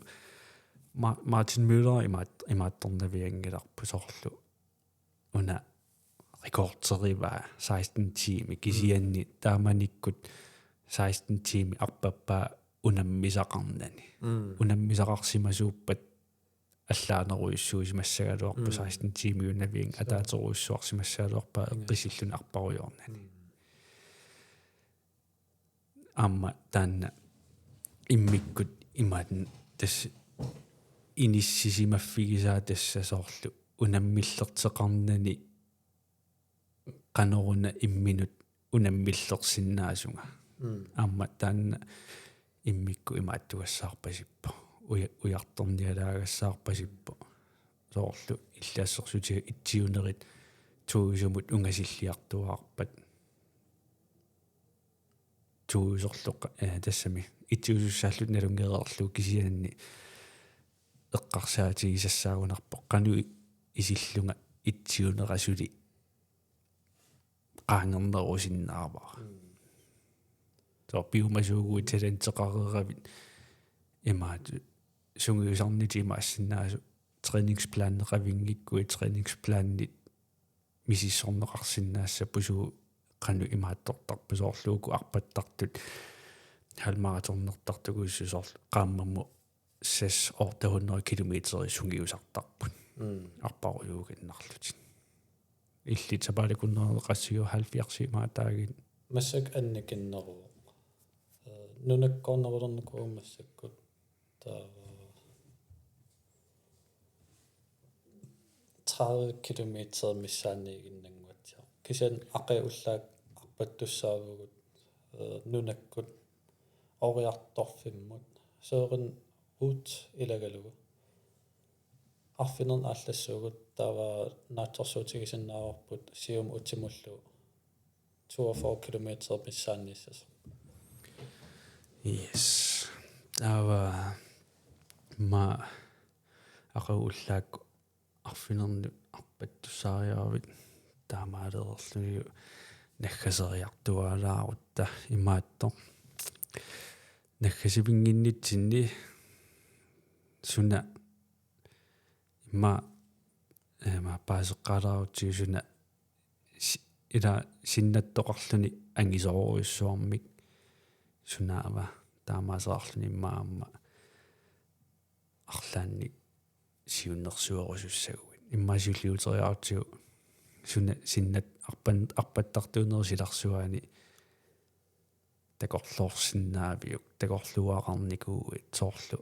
Martin Møller imattornaviangilarpu soorlu una rekordteriva 16 timer kisianni taamanikkut 16 timer arpappaa unammisaqarnani unammisaqarsimasuuppat allaaneruissuusimassagaluarpu 16 timer unaviang ataateruissuarsimassagaluarpa eqqisilluni arparuyornani amma tanna immikkut imaten tas inissisimaffigisaa tassa soorlu unammillerteqarnani qanoruna imminut unammillersinnaasuga amma tanna immikku imaattugassaarpasippo ujartornialaagassaarpasippo soorlu illaassersuti itsiunerit tuusumut ungasilliartuaarpat tuusorluq tassami itsiusussaallut nalungeererlu kisianni eqqarsaatigisassaagunarpo qanu isillunga itsiunerasuli qaangernerusinnaarvara so biumasuugu talenteqareravit imaat sungiusarniti imaassinnaasu træningsplan ravingikku træningsplanit misissorneqarsinnaassappusu qanu imaattortarpu soorluuku arpattartut halmaratornertartuguussusorlu qaammamu 6 år 100 kilometer sungiusartarput arparujuuginnarlutin illitsapalikunnereqassiu 70 maataagin massak annikinneru nunakkornerulernku umassakkut taa 30 kilometer missaanniiginnanguatsia kisian aqiullaak arpattussaavugut nunakkut oriartorfimmut seerin ut ilagalugu arfinern аллассуугут таава наатсорсуутигисиннаарпут сиум утимуллу 42 километер миссааниссас yes ава ма aquullaakku arfinernu arpattussariaravit taamaaleerluni naggасериартуалаарутта имаатто наггасипингиннитсинни суна имма паасеққалаарутсигусуна ила синнаттоқарлуни ангисоруйуссуармик сунаава таамаасеқарлуни иммаамма арлаанни сиуннерсуорусуссагуит иммаасиуллиутериарутсигу суна синнат арпаттартуунерсиларсуаани такорлуорсиннаавиук такорлуақарникууит соорлу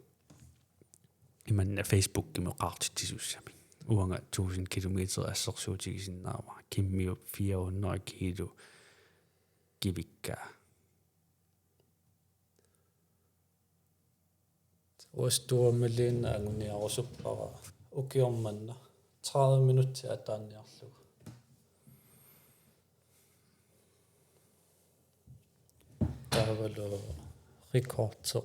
imanna Facebook kimeqaartitisuussami uanga 1000 kilometer assersuutigisinnaava kimmiu 400 kilo kivikkaa ustuamaliinna anguniarusuppara ukiormanna 30 minuuttia ataanniarlugu taavalu rekordser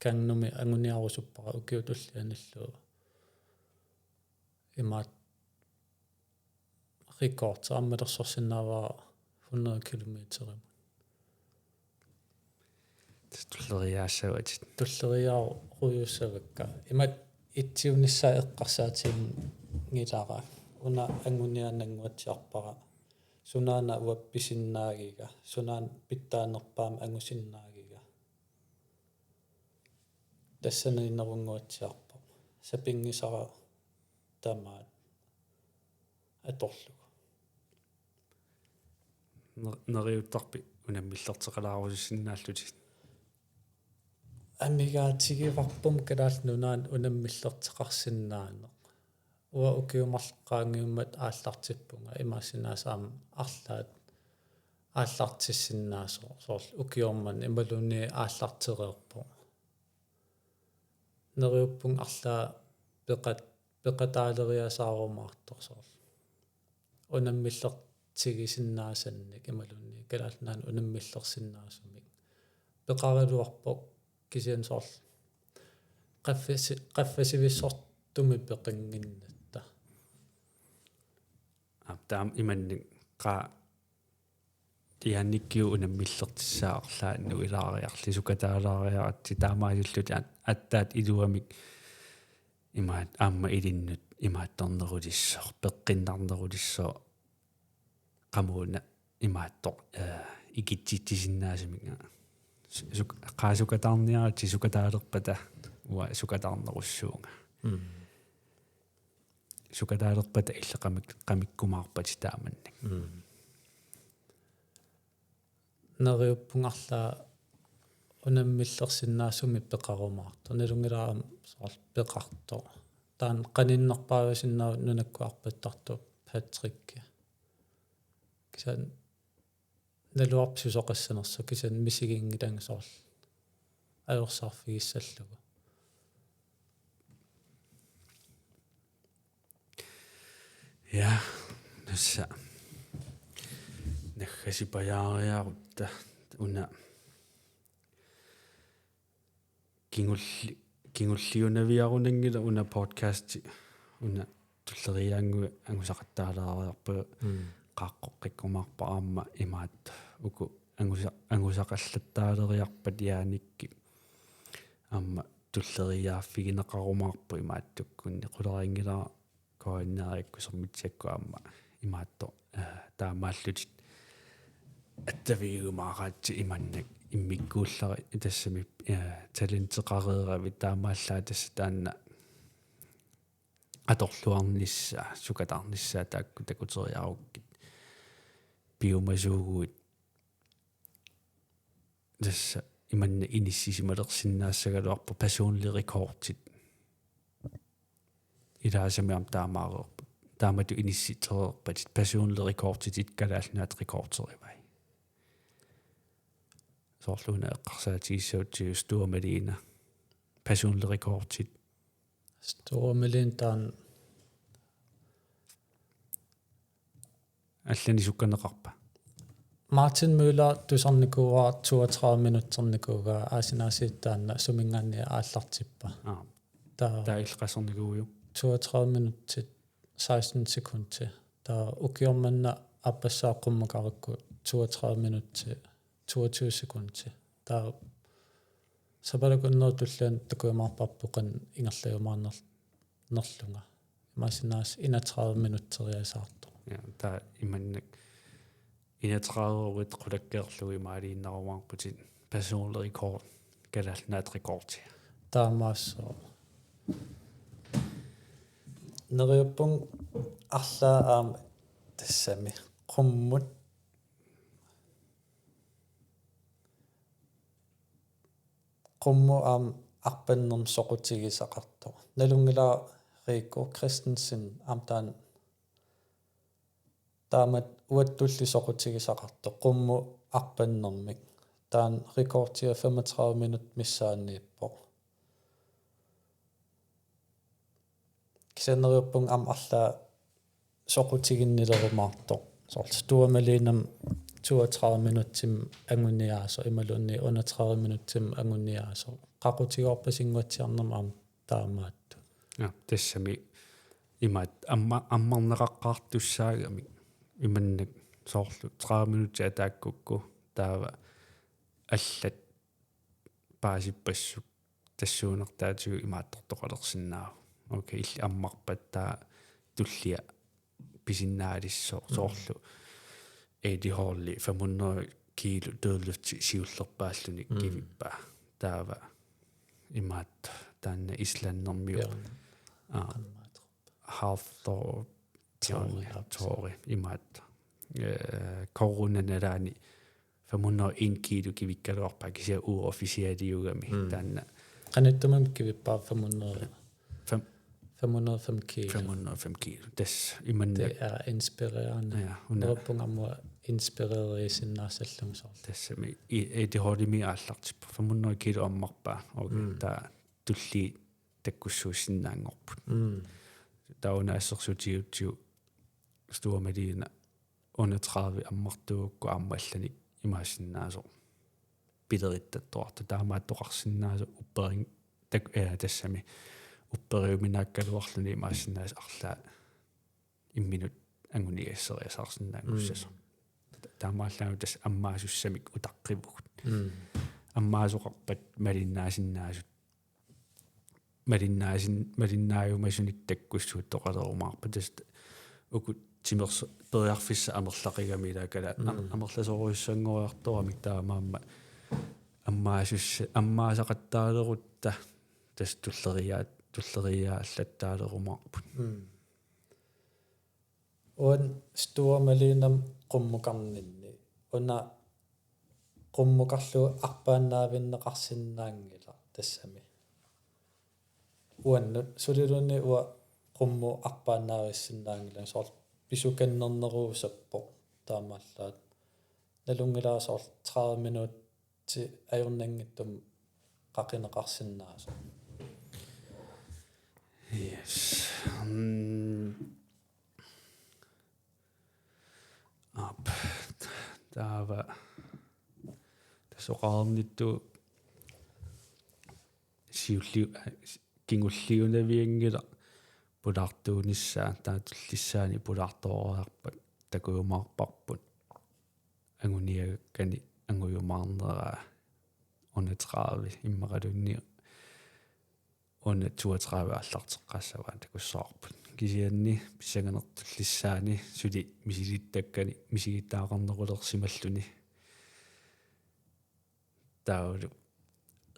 kannumi anguniarusuppara ukiutullianillu imaat rekordser ammalersorsinnaavaa 100 kilometer tulleriaau ruyussavakka imat itsiunissaa eqqarsaatiin ngilара una anguniaannanguatiarpara sunaana uappisinaagiga sunaan pittaanerpaam angusinnaagiga тассанерунгуатсиарпа сапингисара тамаат аторлугу нериуттарпи унаммиллертеқалаарусиннааллути амигаатигиварпум калаалнунаан унаммиллертеқарсинаане уа укиумарлеққаангиуммат ааллартиппунга имаасинаасаама арлаат ааллартиссиннаасоо соорлу укиорман ималуни ааллартереерпо нериуппун арлаа пеқатаалериасаарумаарторсоорлу унаммиллертигисиннаасанник ималуни калаалнаан унаммиллерсиннаасумик пеқарилуарпо кисиан соорлу qaffasivissort пеқингиннатта таам иманни qa тианниккиу унаммиллертиссаарлаанну илаариарли сукатаалаариаратти таамаажуллути аттаат илуамик имаат аама илиннут имаатторнерулиссоо пеққиннарнерулиссоо qamuna имааттор икитситсиннаасимига qaasukataarniarati sukataalerpata уа сукатаарнеруссуунга сукатаалерпата иллеқамиккумаарпати тааманник нериуппунгарлаа унаммиллерсиннаасуми пеқарумаарто налунгилаам соор пеқарто таан qaninnерпаавасиннаа нунаккуарпаттарту Патрикки кисан налуарпсусоқассанерсу кисан мисигингиланг соор аерсаарфигиссаллугу ja nassa наггасипаяариарутта уна кингуллиунавиарунангила уна подкаст уна туллериаангу ангусақаттаалаариарпа qaqqoqqikkumaarpa aamma imaat uku angusaqallаттаалериарпат яаникки аама туллериааффигинеқаруmaarpu имааттуккунни quleriingilaa коиннаариккусэрмитсиакку аама имаатто таамааллутит аттавигумаараатси иманнак иммиккууллари тассами талентеқареерави таамааллаа тасса таанна аторлуарнissaa сукатаарнissaa таакку такутериаруккит биомасуугуит тасса иманна иниссисималерсиннаассагалуарпа personlig rekordtit илаасамиам таамаарерпа таамату инисситерерпат personlig rekordtit калаалнаат рекордеривай соорлуна эққарсаатигиссаутсиу стуамалиина personlig rekordtit стуамалиин таан аллани сукканеқарпа Martin Møller тусарникуа 32 минуттерникуга аасинаасииттаанна сумингаанни ааллартиппа таа иллқассорникууйу 32 минуттит 16 секундти таа укиорманна аппассааққуммакаракку 32 минутти 22 секундти таа сабалакуннертуллаан такуимаарпарпоқан ингерлаюмаарнер нерлунга имаасинаас 31 минуттериасаарто ja таа иманнак 31 qulakkeerlugi maaliinnarumaarputit personlig rekord kalaalnaat rekordti таамаассоо нериуппун арлаа аама тассами qumмут qummu арпаннерм соқутигисақарто налунгила Rico Christensen амтаан таамат уаттулли соқутигисақарто қумму арпаннермик таан рекордтиа 35 минут миссааннииппо кисанериуппун ам арла соқутигиннилерумаарто сорт туамалинам 32 минуттим ангуниаасо ималунни 31 минуттим ангуниаасо қақутигорпасингуатсиарнерма ам таамаатту тассами имаат аммарнеқаққартуссаагами иманнак соорлу 30 минутти атааккукку таава аллат паасиппассук тассуунертаатигу имааттортоқалерсиннаава окей илли аммарпаттаа туллиа писиннаалиссоо соорлу эди холли 500 кило дöllufti siullerpaalluni kivippa taava imaat taanna islannermiu halfthor tori imaat coronanalaani 501 kilo kivikkaluarpa kisia uofficialiugami taanna qanittumam kivippaa 505 kilo 505 kilo tas imanna det er inspirerende ja unappungamua inspirerisinnaarsallum sort tassami edi holimi aallartippa 500 kilo ammarpaa ta tulli takkussuussinnaangorput taunaassерсутиутсиу стуамалиина 31 аммартуукку ааммаллани имаассиннаасо пилериттаттуарта таамааттоқарсиннаасо упперин так тассами уппериуминааккалуарлуни имаассиннаас арлаа имминут ангунигассериасаарсинаангуссасо таамааллаагу тас аммаасуссамик утаққивугут аммаасоқарпат малиннаасиннаасут малиннааюмасуник таккуссуут тоқалерумаарпа тас укут тимерс периарфисса амерлақигами илаакала амерласоруйуссангориарторамик таамаамма аммаасақаттаалерутта тас туллериааллаттаалерумаарпут он стуамалинам qummuqarninni una qummuqarlu arpaannaavиннеқарсинаангила тассами уаннут сулилунни уа qummu arpaannaavissinaangила соор писуканнернеруусаппо таамааллаат налунгилаасоор 30 минутти ajornanngittum qaqinеқарсинаасо yes up taava tasoqarnittu siulli kingulliunaviangila pulartuunissaa taatullissaani pulartooriarpat takuumaarparput anguniagakkani anguyumaarneraa 31 immeralunni 32 аллартеққассаваа такуссаарпут кисианни писсаганертуллиссаани сули мисилиттаккани мисигиттаақарнерулерсималлуни таулу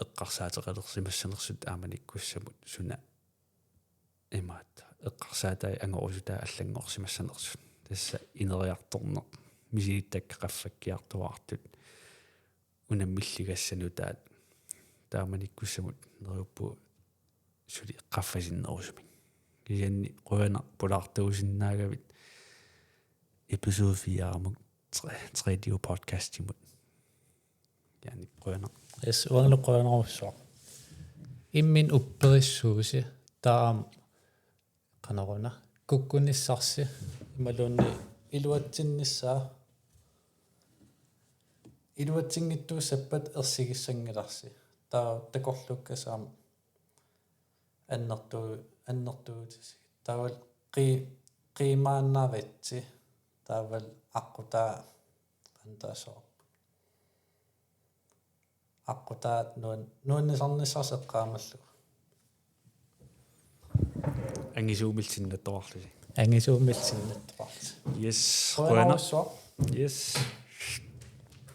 эққарсаатеқалерсимассанерсут ааманиккуссамут суна имаат эққарсаатай ангорусутаа аллангорсимассанерсут тасса инериарторнеқ мисилиттакка қаффаккиартуартут унаммиллигассанутаат тааманиккуссамут нериуппу сули qaffasinnерусумик киянни қуяна пулаартуусиннаагавит episode 4 амук 3 podcast имут яни қуяна эс уангла қуянеруссоо иммин уппериссууси таам канаруна куккуниссарси ималуунни илуатсингиттууссаппат ерсигиссангиларси таа такорлуккасаам аннертуутиси таавал qiimaannaavitsi taaval аққутаа антаасоо аққутаат нуаннисарниссарсеққаамаллу ангисуумилсиннаттоарлуси ангисуумилсиннаттоарлуси yes қуяна yes